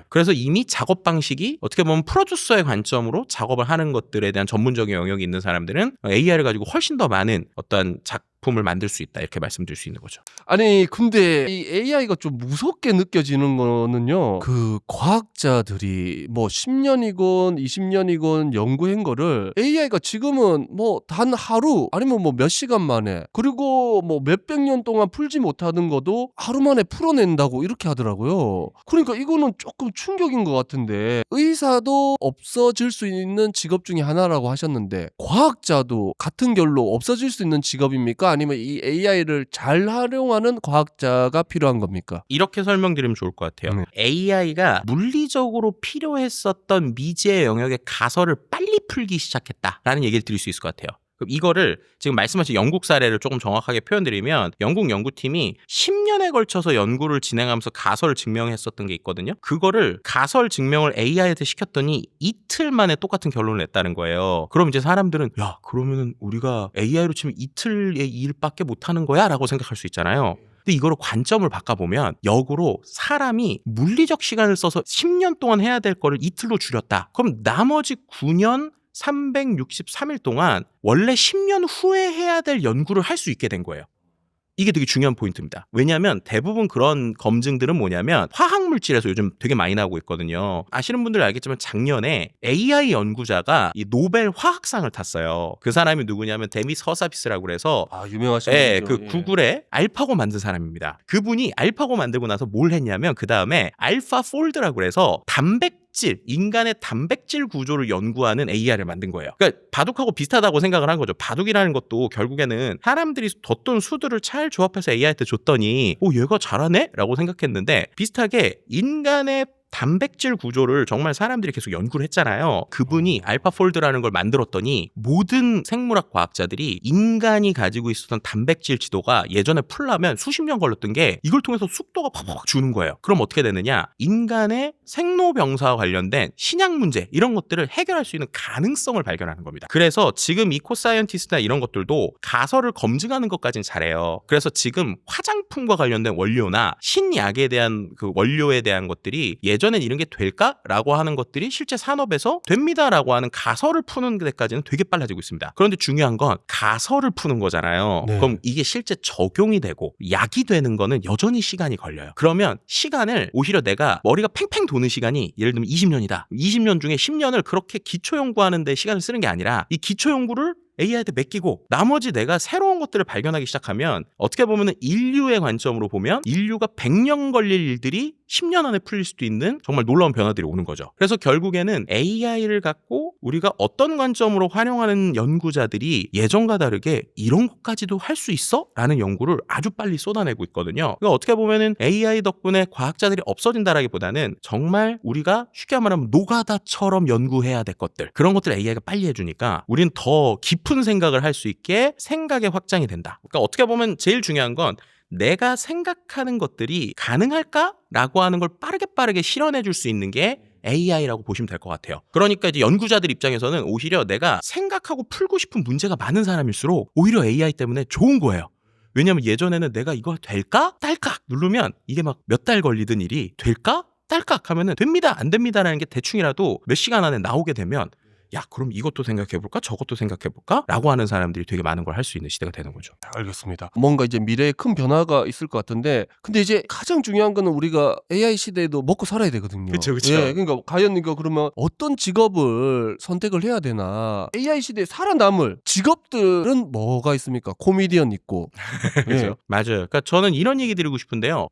그래서 이미 작업 방식이 어떻게 보면 프로듀서의 관점으로 작업을 하는 것들에 대한 전문적인 영역이 있는 사람들은 AI를 가지고 훨씬 더 많은 어떤 작품을 만들 수 있다 이렇게 말씀드릴 수 있는 거죠. 아니 근데 이 AI가 좀 무섭게 느껴지는 거는요. 그 과학자들이 뭐 10년이건 20년이건 연구한 거를 AI가 지금은 뭐 단 하루 아니면 뭐 몇 시간 만에 그리고 뭐 몇백 년 동안 풀지 못하는 것도 하루 만에 풀어낸다고 이렇게 하더라고요. 그러니까 이거는 조금 충격인 것 같은데 의사도 없어질 수 있는 직업 중에 하나라고 하셨는데 과학자도 같은 결로 없어질 수 있는 직업입니까? 아니면 이 AI를 잘 활용하는 과학자가 필요한 겁니까? 이렇게 설명드리면 좋을 것 같아요. AI가 물리적으로 필요했었던 미지의 영역의 가설을 빨리 풀기 시작했다라는 얘기를 드릴 수 있을 것 같아요. 그럼 이거를 지금 말씀하신 영국 사례를 조금 정확하게 표현드리면 영국 연구팀이 10년에 걸쳐서 연구를 진행하면서 가설을 증명했었던 게 있거든요. 그거를 가설 증명을 AI한테 시켰더니 이틀 만에 똑같은 결론을 냈다는 거예요. 그럼 이제 사람들은 야 그러면은 우리가 AI로 치면 이틀의 일밖에 못하는 거야? 라고 생각할 수 있잖아요. 근데 이거를 관점을 바꿔보면 역으로 사람이 물리적 시간을 써서 10년 동안 해야 될 거를 이틀로 줄였다. 그럼 나머지 9년 363일 동안 원래 10년 후에 해야 될 연구를 할 수 있게 된 거예요. 이게 되게 중요한 포인트입니다. 왜냐하면 대부분 그런 검증들은 뭐냐면 화학물질에서 요즘 되게 많이 나오고 있거든요. 아시는 분들 알겠지만 작년에 AI 연구자가 이 노벨 화학상을 탔어요. 그 사람이 누구냐면 데미스 허사비스라고 그래서 유명하신 분이죠. 그 구글의 알파고 만든 사람입니다. 그분이 알파고 만들고 나서 뭘 했냐면 그 다음에 알파폴드라고 그래서 인간의 단백질 구조를 연구하는 AI를 만든 거예요. 그러니까 바둑하고 비슷하다고 생각을 한 거죠. 바둑이라는 것도 결국에는 사람들이 뒀던 수들을 잘 조합해서 AI한테 줬더니 얘가 잘하네? 라고 생각했는데 비슷하게 인간의 단백질 구조를 정말 사람들이 계속 연구를 했잖아요. 그분이 알파폴드라는 걸 만들었더니 모든 생물학 과학자들이 인간이 가지고 있었던 단백질 지도가 예전에 풀려면 수십 년 걸렸던 게 이걸 통해서 속도가 팍팍 주는 거예요. 그럼 어떻게 되느냐? 인간의 생로병사와 관련된 신약 문제 이런 것들을 해결할 수 있는 가능성을 발견하는 겁니다. 그래서 지금 이코사이언티스트나 이런 것들도 가설을 검증하는 것까지는 잘해요. 그래서 지금 화장품과 관련된 원료나 신약에 대한 그 원료에 대한 것들이 예전엔 이런 게 될까라고 하는 것들이 실제 산업에서 됩니다라고 하는 가설을 푸는 데까지는 되게 빨라지고 있습니다. 그런데 중요한 건 가설을 푸는 거잖아요. 네. 그럼 이게 실제 적용이 되고 약이 되는 거는 여전히 시간이 걸려요. 그러면 시간을 오히려 내가 머리가 팽팽 도는 시간이 예를 들면 20년이다. 20년 중에 10년을 그렇게 기초 연구하는 데 시간을 쓰는 게 아니라 이 기초 연구를 AI한테 맡기고 나머지 내가 새로운 것들을 발견하기 시작하면 어떻게 보면 인류의 관점으로 보면 인류가 100년 걸릴 일들이 10년 안에 풀릴 수도 있는 정말 놀라운 변화들이 오는 거죠. 그래서 결국에는 AI를 갖고 우리가 어떤 관점으로 활용하는 연구자들이 예전과 다르게 이런 것까지도 할 수 있어? 라는 연구를 아주 빨리 쏟아내고 있거든요. 그러니까 어떻게 보면은 AI 덕분에 과학자들이 없어진다라기보다는 정말 우리가 쉽게 말하면 노가다처럼 연구해야 될 것들 그런 것들 AI가 빨리 해주니까 우리는 더 깊은 생각을 할 수 있게 생각의 확장이 된다. 그러니까 어떻게 보면 제일 중요한 건 내가 생각하는 것들이 가능할까라고 하는 걸 빠르게 실현해 줄 수 있는 게 AI라고 보시면 될 것 같아요. 그러니까 이제 연구자들 입장에서는 오히려 내가 생각하고 풀고 싶은 문제가 많은 사람일수록 오히려 AI 때문에 좋은 거예요. 왜냐면 예전에는 내가 이거 될까? 딸깍 누르면 이게 막 몇 달 걸리던 일이 될까? 딸깍 하면은 됩니다 안 됩니다라는 게 대충이라도 몇 시간 안에 나오게 되면 야 그럼 이것도 생각해볼까 저것도 생각해볼까 라고 하는 사람들이 되게 많은 걸 할 수 있는 시대가 되는 거죠. 알겠습니다. 뭔가 이제 미래에 큰 변화가 있을 것 같은데 근데 이제 가장 중요한 거는 우리가 AI 시대에도 먹고 살아야 되거든요. 그쵸. 예, 그러니까 과연 이거 그러면 어떤 직업을 선택을 해야 되나? AI 시대에 살아남을 직업들은 뭐가 있습니까? 코미디언 있고. 예. 맞아요. 그러니까 저는 이런 얘기 드리고 싶은데요.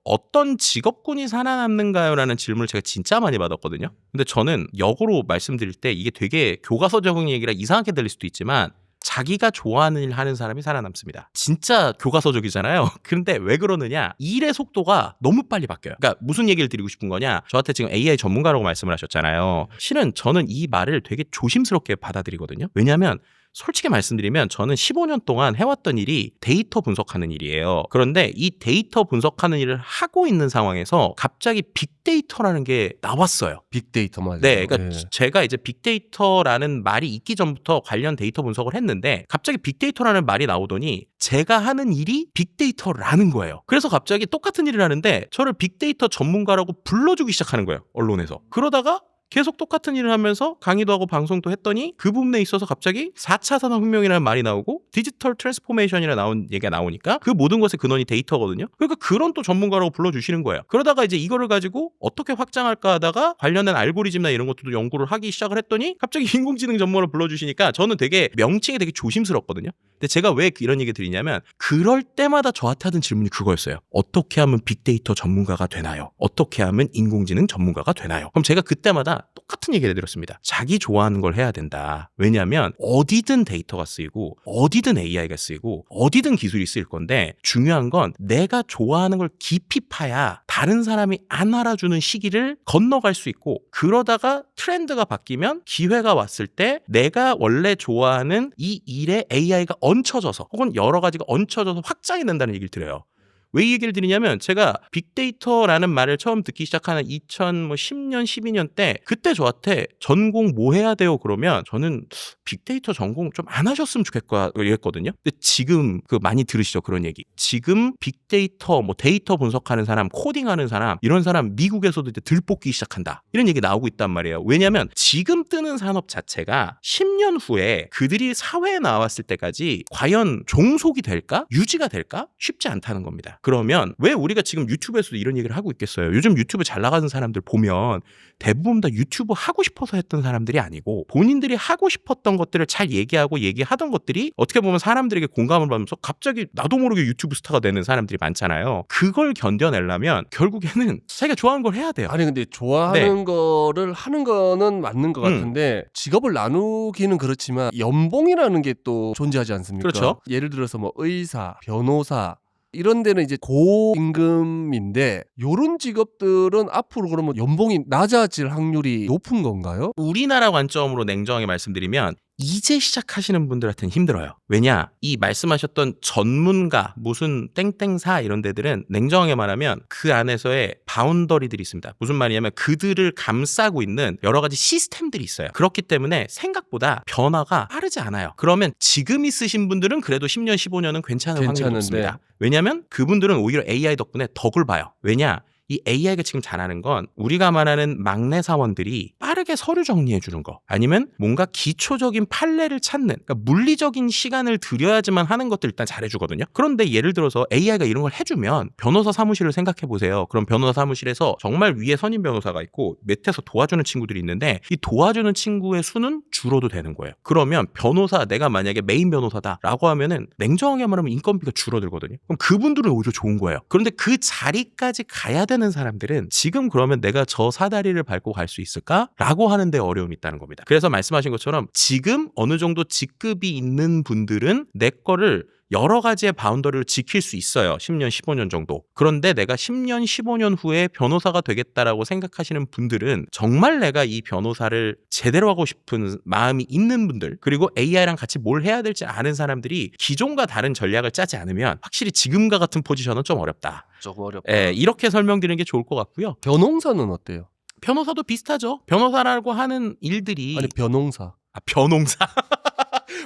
어떤 직업군이 살아남는가요라는 질문을 제가 진짜 많이 받았거든요. 근데 저는 역으로 말씀드릴 때 이게 되게 교과서적인 얘기라 이상하게 들릴 수도 있지만 자기가 좋아하는 일 하는 사람이 살아남습니다. 진짜 교과서적이잖아요. 근데 왜 그러느냐? 일의 속도가 너무 빨리 바뀌어요. 그러니까 무슨 얘기를 드리고 싶은 거냐? 저한테 지금 AI 전문가라고 말씀을 하셨잖아요. 실은 저는 이 말을 되게 조심스럽게 받아들이거든요. 왜냐하면 솔직히 말씀드리면 저는 15년 동안 해왔던 일이 데이터 분석하는 일이에요. 그런데 이 데이터 분석하는 일을 하고 있는 상황에서 갑자기 빅데이터라는 게 나왔어요. 빅데이터 맞아요. 네, 그러니까 예. 제가 이제 빅데이터라는 말이 있기 전부터 관련 데이터 분석을 했는데 갑자기 빅데이터라는 말이 나오더니 제가 하는 일이 빅데이터라는 거예요. 그래서 갑자기 똑같은 일을 하는데 저를 빅데이터 전문가라고 불러주기 시작하는 거예요. 언론에서. 그러다가 계속 똑같은 일을 하면서 강의도 하고 방송도 했더니 그 부분에 있어서 갑자기 4차 산업혁명이라는 말이 나오고 디지털 트랜스포메이션이라 나온 얘기가 나오니까 그 모든 것의 근원이 데이터거든요. 그러니까 그런 또 전문가라고 불러주시는 거예요. 그러다가 이제 이거를 가지고 어떻게 확장할까 하다가 관련된 알고리즘이나 이런 것들도 연구를 하기 시작을 했더니 갑자기 인공지능 전문가를 불러주시니까 저는 되게 명칭이 되게 조심스럽거든요. 근데 제가 왜 이런 얘기 드리냐면 그럴 때마다 저한테 하던 질문이 그거였어요. 어떻게 하면 빅데이터 전문가가 되나요? 어떻게 하면 인공지능 전문가가 되나요? 그럼 제가 그때마다 똑같은 얘기를 해드렸습니다. 자기 좋아하는 걸 해야 된다. 왜냐하면 어디든 데이터가 쓰이고 어디든 AI가 쓰이고 어디든 기술이 쓰일 건데 중요한 건 내가 좋아하는 걸 깊이 파야 다른 사람이 안 알아주는 시기를 건너갈 수 있고 그러다가 트렌드가 바뀌면 기회가 왔을 때 내가 원래 좋아하는 이 일에 AI가 얹혀져서 혹은 여러 가지가 얹혀져서 확장이 된다는 얘기를 드려요. 왜 이 얘기를 드리냐면 제가 빅데이터라는 말을 처음 듣기 시작하는 2010년, 12년 때 그때 저한테 전공 뭐 해야 돼요? 그러면 저는 빅데이터 전공 좀 안 하셨으면 좋겠거든요. 근데 지금 그 많이 들으시죠? 그런 얘기. 지금 빅데이터, 뭐 데이터 분석하는 사람, 코딩하는 사람 이런 사람 미국에서도 이제 들뽑기 시작한다. 이런 얘기 나오고 있단 말이에요. 왜냐하면 지금 뜨는 산업 자체가 10년 후에 그들이 사회에 나왔을 때까지 과연 종속이 될까? 유지가 될까? 쉽지 않다는 겁니다. 그러면 왜 우리가 지금 유튜브에서도 이런 얘기를 하고 있겠어요? 요즘 유튜브 잘 나가는 사람들 보면 대부분 다 유튜브 하고 싶어서 했던 사람들이 아니고 본인들이 하고 싶었던 것들을 잘 얘기하고 얘기하던 것들이 어떻게 보면 사람들에게 공감을 받으면서 갑자기 나도 모르게 유튜브 스타가 되는 사람들이 많잖아요. 그걸 견뎌내려면 결국에는 자기가 좋아하는 걸 해야 돼요. 아니 근데 좋아하는 거를 하는 거는 맞는 것 음. 같은데 직업을 나누기는 그렇지만 연봉이라는 게 또 존재하지 않습니까? 그렇죠. 예를 들어서 뭐 의사, 변호사 이런 데는 이제 고임금인데 요런 직업들은 앞으로 그러면 연봉이 낮아질 확률이 높은 건가요? 우리나라 관점으로 냉정하게 말씀드리면 이제 시작하시는 분들한테는 힘들어요. 왜냐? 이 말씀하셨던 전문가, 무슨 땡땡사 이런 데들은 냉정하게 말하면 그 안에서의 바운더리들이 있습니다. 무슨 말이냐면 그들을 감싸고 있는 여러 가지 시스템들이 있어요. 그렇기 때문에 생각보다 변화가 빠르지 않아요. 그러면 지금 있으신 분들은 그래도 10년, 15년은 괜찮은 확률이 괜찮은데. 높습니다. 왜냐하면 그분들은 오히려 AI 덕분에 덕을 봐요. 왜냐? 이 AI가 지금 잘하는 건 우리가 말하는 막내 사원들이 빠르게 서류 정리해 주는 거 아니면 뭔가 기초적인 판례를 찾는 그러니까 물리적인 시간을 들여야지만 하는 것들 일단 잘해주거든요. 그런데 예를 들어서 AI가 이런 걸 해주면 변호사 사무실을 생각해 보세요. 그럼 변호사 사무실에서 정말 위에 선임 변호사가 있고 밑에서 도와주는 친구들이 있는데 이 도와주는 친구의 수는 줄어도 되는 거예요. 그러면 변호사 내가 만약에 메인 변호사다라고 하면은 냉정하게 말하면 인건비가 줄어들거든요. 그럼 그분들은 오히려 좋은 거예요. 그런데 그 자리까지 가야 되는 사람들은 지금 그러면 내가 저 사다리를 밟고 갈 수 있을까? 라고 하는데 어려움이 있다는 겁니다. 그래서 말씀하신 것처럼 지금 어느 정도 직급이 있는 분들은 내 거를 여러 가지의 바운더리를 지킬 수 있어요. 10년, 15년 정도. 그런데 내가 10년, 15년 후에 변호사가 되겠다라고 생각하시는 분들은 정말 내가 이 변호사를 제대로 하고 싶은 마음이 있는 분들 그리고 AI랑 같이 뭘 해야 될지 아는 사람들이 기존과 다른 전략을 짜지 않으면 확실히 지금과 같은 포지션은 좀 어렵다. 조금 어렵다. 예, 이렇게 설명드리는 게 좋을 것 같고요. 변홍사는 어때요? 변호사도 비슷하죠. 변호사라고 하는 일들이 아니 변홍사. 변홍사.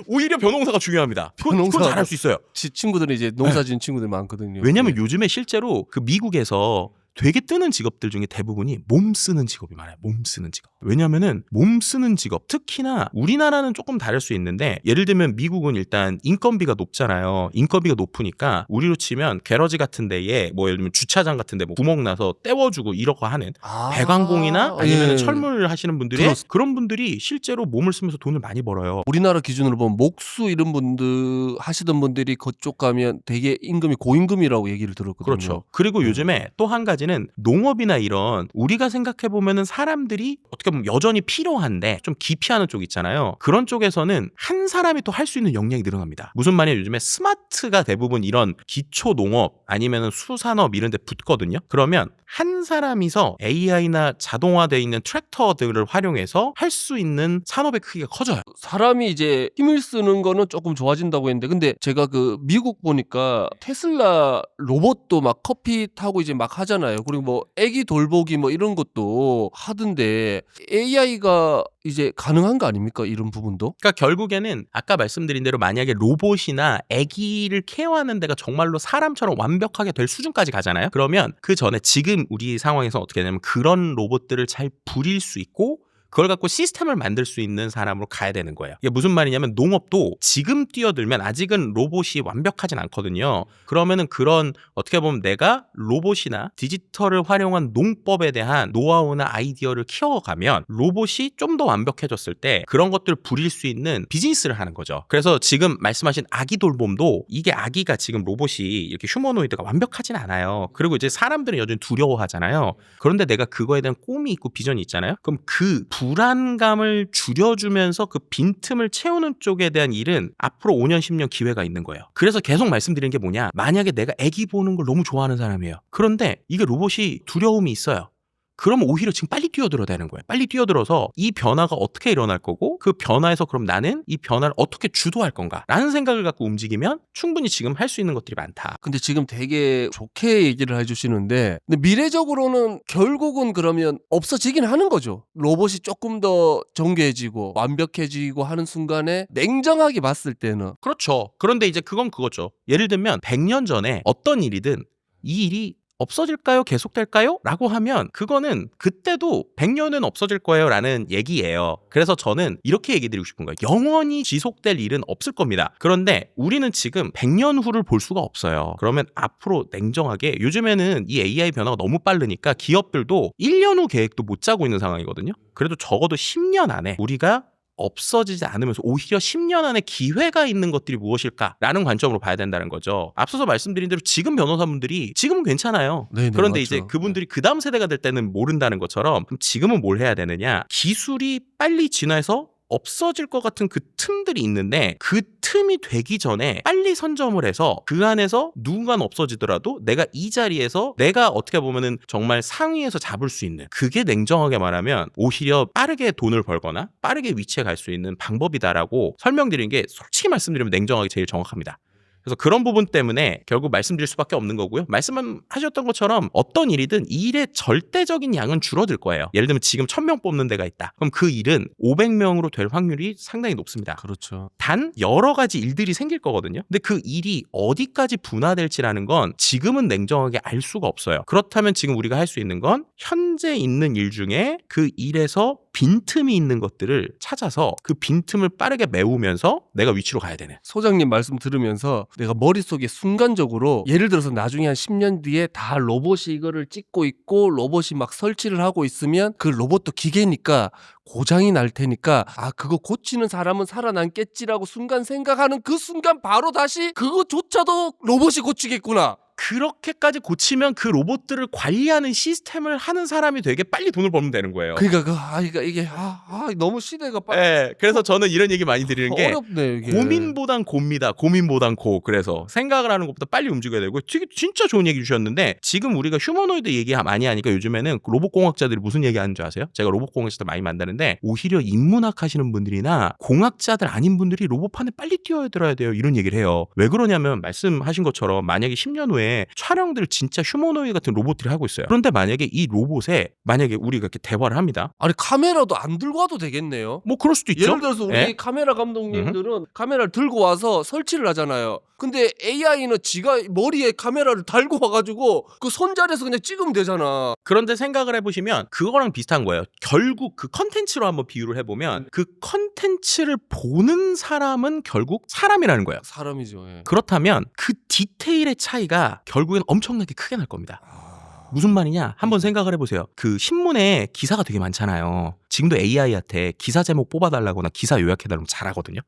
오히려 변홍사가 중요합니다. 그건 변홍사가- 잘할 수 있어요. 친구들이 이제 농사 지은 친구들 많거든요. 왜냐하면 네. 요즘에 실제로 그 미국에서 되게 뜨는 직업들 중에 대부분이 몸 쓰는 직업이 많아요. 몸 쓰는 직업. 왜냐면은 몸 쓰는 직업, 특히나 우리나라는 조금 다를 수 있는데 예를 들면 미국은 일단 인건비가 높잖아요. 인건비가 높으니까 우리로 치면 게러지 같은 데에 뭐 예를 들면 주차장 같은 데 뭐 구멍 나서 떼워주고 이러고 하는 배관공이나 아니면 예. 철물 하시는 분들이 들었어. 그런 분들이 실제로 몸을 쓰면서 돈을 많이 벌어요. 우리나라 기준으로 보면 목수 이런 분들 하시던 분들이 그쪽 가면 되게 임금이 고임금이라고 얘기를 들었거든요. 그렇죠. 그리고 요즘에 또 한 가지는 농업이나 이런 우리가 생각해 보면은 사람들이 어떻게 보면 여전히 필요한데 좀 기피하는 쪽 있잖아요. 그런 쪽에서는 한 사람이 또 할 수 있는 역량이 늘어납니다. 무슨 말이냐, 요즘에 스마트가 대부분 이런 기초 농업 아니면은 수산업 이런 데 붙거든요. 그러면 한 사람이서 AI나 자동화되어 있는 트랙터들을 활용해서 할 수 있는 산업의 크기가 커져요. 사람이 이제 힘을 쓰는 거는 조금 좋아진다고 했는데 근데 제가 그 미국 보니까 테슬라 로봇도 막 커피 타고 이제 막 하잖아요. 그리고 뭐 애기 돌보기 뭐 이런 것도 하던데 AI가 이제 가능한 거 아닙니까? 이런 부분도? 그러니까 결국에는 아까 말씀드린 대로 만약에 로봇이나 아기를 케어하는 데가 정말로 사람처럼 완벽하게 될 수준까지 가잖아요. 그러면 그 전에 지금 우리 상황에서 어떻게 되냐면 그런 로봇들을 잘 부릴 수 있고 그걸 갖고 시스템을 만들 수 있는 사람으로 가야 되는 거예요. 이게 무슨 말이냐면 농업도 지금 뛰어들면 아직은 로봇이 완벽하진 않거든요. 그러면은 그런 어떻게 보면 내가 로봇이나 디지털을 활용한 농법에 대한 노하우나 아이디어를 키워가면 로봇이 좀 더 완벽해졌을 때 그런 것들을 부릴 수 있는 비즈니스를 하는 거죠. 그래서 지금 말씀하신 아기 돌봄도 이게 아기가 지금 로봇이 이렇게 휴머노이드가 완벽하진 않아요. 그리고 이제 사람들은 여전히 두려워하잖아요. 그런데 내가 그거에 대한 꿈이 있고 비전이 있잖아요. 그럼 그 불안감을 줄여주면서 그 빈틈을 채우는 쪽에 대한 일은 앞으로 5년, 10년 기회가 있는 거예요. 그래서 계속 말씀드리는 게 뭐냐. 만약에 내가 애기 보는 걸 너무 좋아하는 사람이에요. 그런데 이게 로봇이 두려움이 있어요. 그럼 오히려 지금 빨리 뛰어들어야 되는 거예요. 빨리 뛰어들어서 이 변화가 어떻게 일어날 거고 그 변화에서 그럼 나는 이 변화를 어떻게 주도할 건가 라는 생각을 갖고 움직이면 충분히 지금 할 수 있는 것들이 많다. 근데 지금 되게 좋게 얘기를 해주시는데 근데 미래적으로는 결국은 그러면 없어지긴 하는 거죠. 로봇이 조금 더 정교해지고 완벽해지고 하는 순간에 냉정하게 봤을 때는 그렇죠. 그런데 이제 그건 그거죠. 예를 들면 100년 전에 어떤 일이든 이 일이 없어질까요? 계속될까요? 라고 하면 그거는 그때도 100년은 없어질 거예요 라는 얘기예요. 그래서 저는 이렇게 얘기 드리고 싶은 거예요. 영원히 지속될 일은 없을 겁니다. 그런데 우리는 지금 100년 후를 볼 수가 없어요. 그러면 앞으로 냉정하게 요즘에는 이 AI 변화가 너무 빠르니까 기업들도 1년 후 계획도 못 짜고 있는 상황이거든요. 그래도 적어도 10년 안에 우리가 없어지지 않으면서 오히려 10년 안에 기회가 있는 것들이 무엇일까라는 관점으로 봐야 된다는 거죠. 앞서서 말씀드린 대로 지금 변호사분들이 지금은 괜찮아요. 네네, 그런데 맞죠. 이제 그분들이 그 다음 세대가 될 때는 모른다는 것처럼 그럼 지금은 뭘 해야 되느냐. 기술이 빨리 진화해서 없어질 것 같은 그 틈들이 있는데 그 틈이 되기 전에 빨리 선점을 해서 그 안에서 누군가는 없어지더라도 내가 이 자리에서 내가 어떻게 보면은 정말 상위에서 잡을 수 있는 그게 냉정하게 말하면 오히려 빠르게 돈을 벌거나 빠르게 위치에 갈 수 있는 방법이다라고 설명드리는 게 솔직히 말씀드리면 냉정하게 제일 정확합니다. 그래서 그런 부분 때문에 결국 말씀드릴 수밖에 없는 거고요. 말씀하셨던 것처럼 어떤 일이든 이 일의 절대적인 양은 줄어들 거예요. 예를 들면 지금 1000명 뽑는 데가 있다. 그럼 그 일은 500명으로 될 확률이 상당히 높습니다. 그렇죠. 단 여러 가지 일들이 생길 거거든요. 근데 그 일이 어디까지 분화될지라는 건 지금은 냉정하게 알 수가 없어요. 그렇다면 지금 우리가 할 수 있는 건 현재 있는 일 중에 그 일에서 빈틈이 있는 것들을 찾아서 그 빈틈을 빠르게 메우면서 내가 위치로 가야 되는. 소장님 말씀 들으면서 내가 머릿속에 순간적으로 예를 들어서 나중에 한 10년 뒤에 다 로봇이 이거를 찍고 있고 로봇이 막 설치를 하고 있으면 그 로봇도 기계니까 고장이 날 테니까 아 그거 고치는 사람은 살아남겠지라고 순간 생각하는 그 순간 바로 다시 그거조차도 로봇이 고치겠구나. 그렇게까지 고치면 그 로봇들을 관리하는 시스템을 하는 사람이 되게 빨리 돈을 벌면 되는 거예요. 그러니까 이게 너무 시대가 네, 그래서 저는 이런 얘기 많이 드리는 게 어렵네 이게. 고민보단 고입니다. 고민보단 고. 그래서 생각을 하는 것보다 빨리 움직여야 되고 진짜 좋은 얘기 주셨는데 지금 우리가 휴머노이드 얘기 많이 하니까 요즘에는 로봇공학자들이 무슨 얘기 하는 줄 아세요? 제가 로봇공학자들 많이 만나는데 오히려 인문학 하시는 분들이나 공학자들 아닌 분들이 로봇판에 빨리 뛰어들어야 돼요. 이런 얘기를 해요. 왜 그러냐면 말씀하신 것처럼 만약에 10년 후에 촬영들을 진짜 휴머노이드 같은 로봇들이 하고 있어요. 그런데 만약에 이 로봇에 만약에 우리가 이렇게 대화를 합니다. 아니 카메라도 안 들고 와도 되겠네요. 뭐 그럴 수도 있죠. 예를 들어서 우리 예? 카메라 감독님들은 카메라를 들고 와서 설치를 하잖아요. 근데 AI는 지가 머리에 카메라를 달고 와가지고 그 손자리에서 그냥 찍으면 되잖아. 그런데 생각을 해보시면 그거랑 비슷한 거예요. 결국 그 컨텐츠로 한번 비유를 해보면 그 컨텐츠를 보는 사람은 결국 사람이라는 거예요. 사람이죠. 예. 그렇다면 그 디테일의 차이가 결국엔 엄청나게 크게 날 겁니다. 무슨 말이냐? 한번 생각을 해보세요. 그 신문에 기사가 되게 많잖아요. 지금도 AI한테 기사 제목 뽑아달라거나 기사 요약해달라면 잘하거든요.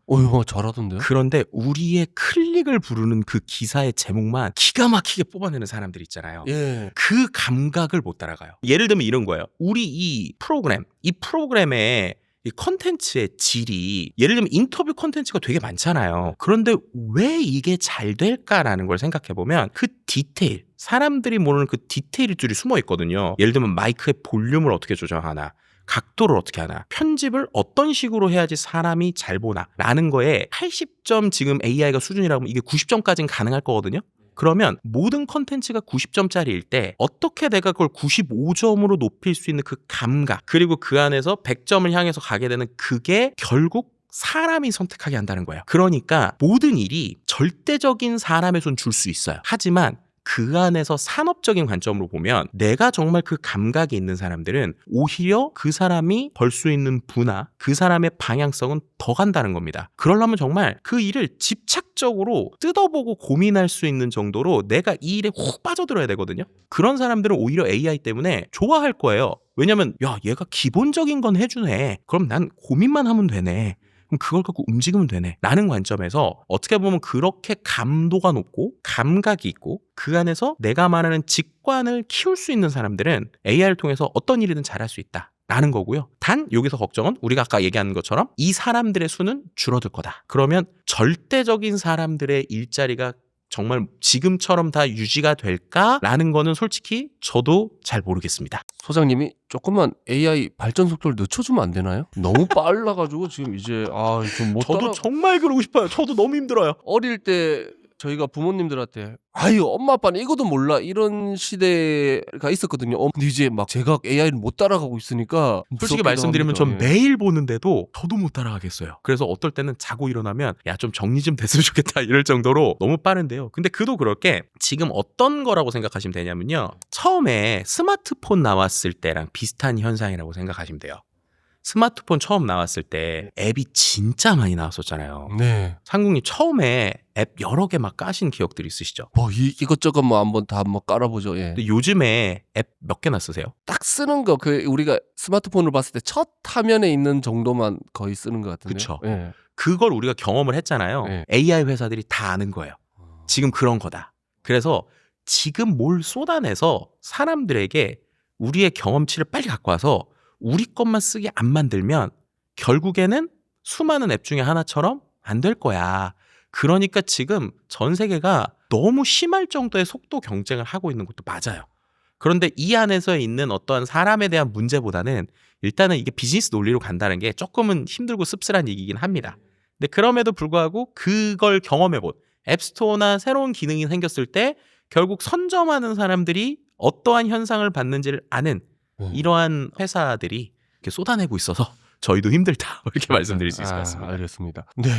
잘하던데. 그런데 우리의 클릭을 부르는 그 기사의 제목만 기가 막히게 뽑아내는 사람들 있잖아요. 예. 그 감각을 못 따라가요. 예를 들면 이런 거예요. 우리 이 프로그램의 이 컨텐츠의 질이 예를 들면 인터뷰 컨텐츠가 되게 많잖아요. 그런데 왜 이게 잘 될까라는 걸 생각해보면 그 디테일, 사람들이 모르는 그 디테일들이 숨어 있거든요. 예를 들면 마이크의 볼륨을 어떻게 조정하나, 각도를 어떻게 하나, 편집을 어떤 식으로 해야지 사람이 잘 보나 라는 거에 80점 지금 AI가 수준이라고 하면 이게 90점까지는 가능할 거거든요. 그러면 모든 컨텐츠가 90점짜리일 때 어떻게 내가 그걸 95점으로 높일 수 있는 그 감각, 그리고 그 안에서 100점을 향해서 가게 되는 그게 결국 사람이 선택하게 한다는 거예요. 그러니까 모든 일이 절대적인 사람의 손 줄 수 있어요. 하지만 그 안에서 산업적인 관점으로 보면 내가 정말 그 감각이 있는 사람들은 오히려 그 사람이 벌 수 있는 부나 그 사람의 방향성은 더 간다는 겁니다. 그러려면 정말 그 일을 집착적으로 뜯어보고 고민할 수 있는 정도로 내가 이 일에 훅 빠져들어야 되거든요. 그런 사람들은 오히려 AI 때문에 좋아할 거예요. 왜냐면 야, 얘가 기본적인 건 해주네. 그럼 난 고민만 하면 되네. 그럼 그걸 갖고 움직이면 되네 라는 관점에서 어떻게 보면 그렇게 감도가 높고 감각이 있고 그 안에서 내가 말하는 직관을 키울 수 있는 사람들은 AI를 통해서 어떤 일이든 잘할 수 있다 라는 거고요. 단 여기서 걱정은 우리가 아까 얘기한 것처럼 이 사람들의 수는 줄어들 거다. 그러면 절대적인 사람들의 일자리가 정말 지금처럼 다 유지가 될까라는 거는 솔직히 저도 잘 모르겠습니다. 소장님이 조금만 AI 발전 속도를 늦춰주면 안 되나요? 너무 빨라가지고 지금 이제 좀 못 저도 따라. 정말 그러고 싶어요. 저도 너무 힘들어요. 어릴 때 저희가 부모님들한테 엄마 아빠는 이것도 몰라 이런 시대가 있었거든요. 근데 이제 막 제가 AI를 못 따라가고 있으니까 솔직히 무섭기도 말씀드리면 합니다. 전 예. 매일 보는데도 저도 못 따라가겠어요. 그래서 어떨 때는 자고 일어나면 야, 좀 정리 좀 됐으면 좋겠다 이럴 정도로 너무 빠른데요. 근데 그도 그럴 게 지금 어떤 거라고 생각하시면 되냐면요. 처음에 스마트폰 나왔을 때랑 비슷한 현상이라고 생각하시면 돼요. 스마트폰 처음 나왔을 때 앱이 진짜 많이 나왔었잖아요. 네. 상국님 처음에 앱 여러 개 막 까신 기억들이 있으시죠? 뭐 이것저것 뭐 한번 다 한번 깔아보죠. 예. 근데 요즘에 앱 몇 개나 쓰세요? 딱 쓰는 거 우리가 스마트폰을 봤을 때 첫 화면에 있는 정도만 거의 쓰는 것 같은데. 그쵸. 예. 그걸 우리가 경험을 했잖아요. 네. AI 회사들이 다 아는 거예요. 지금 그런 거다. 그래서 지금 뭘 쏟아내서 사람들에게 우리의 경험치를 빨리 갖고 와서 우리 것만 쓰게 안 만들면 결국에는 수많은 앱 중에 하나처럼 안 될 거야. 그러니까 지금 전 세계가 너무 심할 정도의 속도 경쟁을 하고 있는 것도 맞아요. 그런데 이 안에서 있는 어떠한 사람에 대한 문제보다는 일단은 이게 비즈니스 논리로 간다는 게 조금은 힘들고 씁쓸한 얘기긴 합니다. 근데 그럼에도 불구하고 그걸 경험해본 앱스토어나 새로운 기능이 생겼을 때 결국 선점하는 사람들이 어떠한 현상을 받는지를 아는 이러한 회사들이 이렇게 쏟아내고 있어서 저희도 힘들다 이렇게 말씀드릴 수 있을 것 같습니다. 알겠습니다. 네,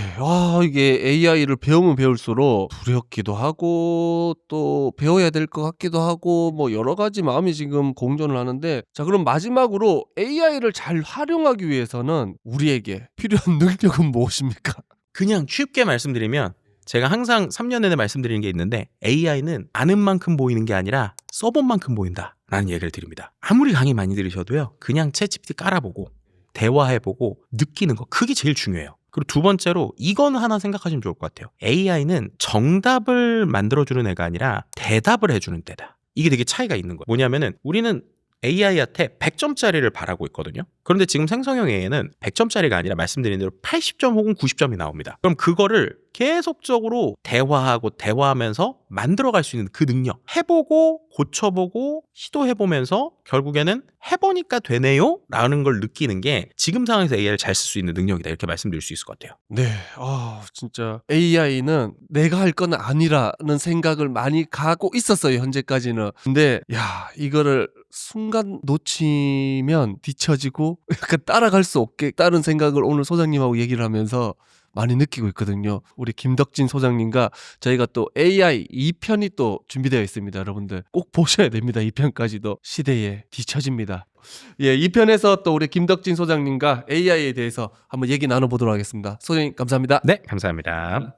이게 AI를 배우면 배울수록 두렵기도 하고 또 배워야 될 것 같기도 하고 뭐 여러 가지 마음이 지금 공존을 하는데 자 그럼 마지막으로 AI를 잘 활용하기 위해서는 우리에게 필요한 능력은 무엇입니까? 그냥 쉽게 말씀드리면 제가 항상 3년 내내 말씀드리는 게 있는데 AI는 아는 만큼 보이는 게 아니라 써본 만큼 보인다라는 얘기를 드립니다. 아무리 강의 많이 들으셔도요. 그냥 챗GPT 깔아보고 대화해보고 느끼는 거 그게 제일 중요해요. 그리고 두 번째로 이건 하나 생각하시면 좋을 것 같아요. AI는 정답을 만들어주는 애가 아니라 대답을 해주는 데다. 이게 되게 차이가 있는 거예요. 뭐냐면은 우리는 AI한테 100점짜리를 바라고 있거든요. 그런데 지금 생성형 AI는 100점짜리가 아니라 말씀드린 대로 80점 혹은 90점이 나옵니다. 그럼 그거를 계속적으로 대화하면서 만들어갈 수 있는 그 능력 해보고 고쳐보고 시도해보면서 결국에는 해보니까 되네요? 라는 걸 느끼는 게 지금 상황에서 AI를 잘 쓸 수 있는 능력이다 이렇게 말씀드릴 수 있을 것 같아요. 네, 진짜 AI는 내가 할 건 아니라는 생각을 많이 가고 있었어요 현재까지는. 근데 이거를 순간 놓치면 뒤처지고 약간 따라갈 수 없겠다는 생각을 오늘 소장님하고 얘기를 하면서 많이 느끼고 있거든요. 우리 김덕진 소장님과 저희가 또 AI 2편이 또 준비되어 있습니다. 여러분들 꼭 보셔야 됩니다. 2편까지도 시대에 뒤처집니다. 예, 2편에서 또 우리 김덕진 소장님과 AI에 대해서 한번 얘기 나눠보도록 하겠습니다. 소장님 감사합니다. 네, 감사합니다.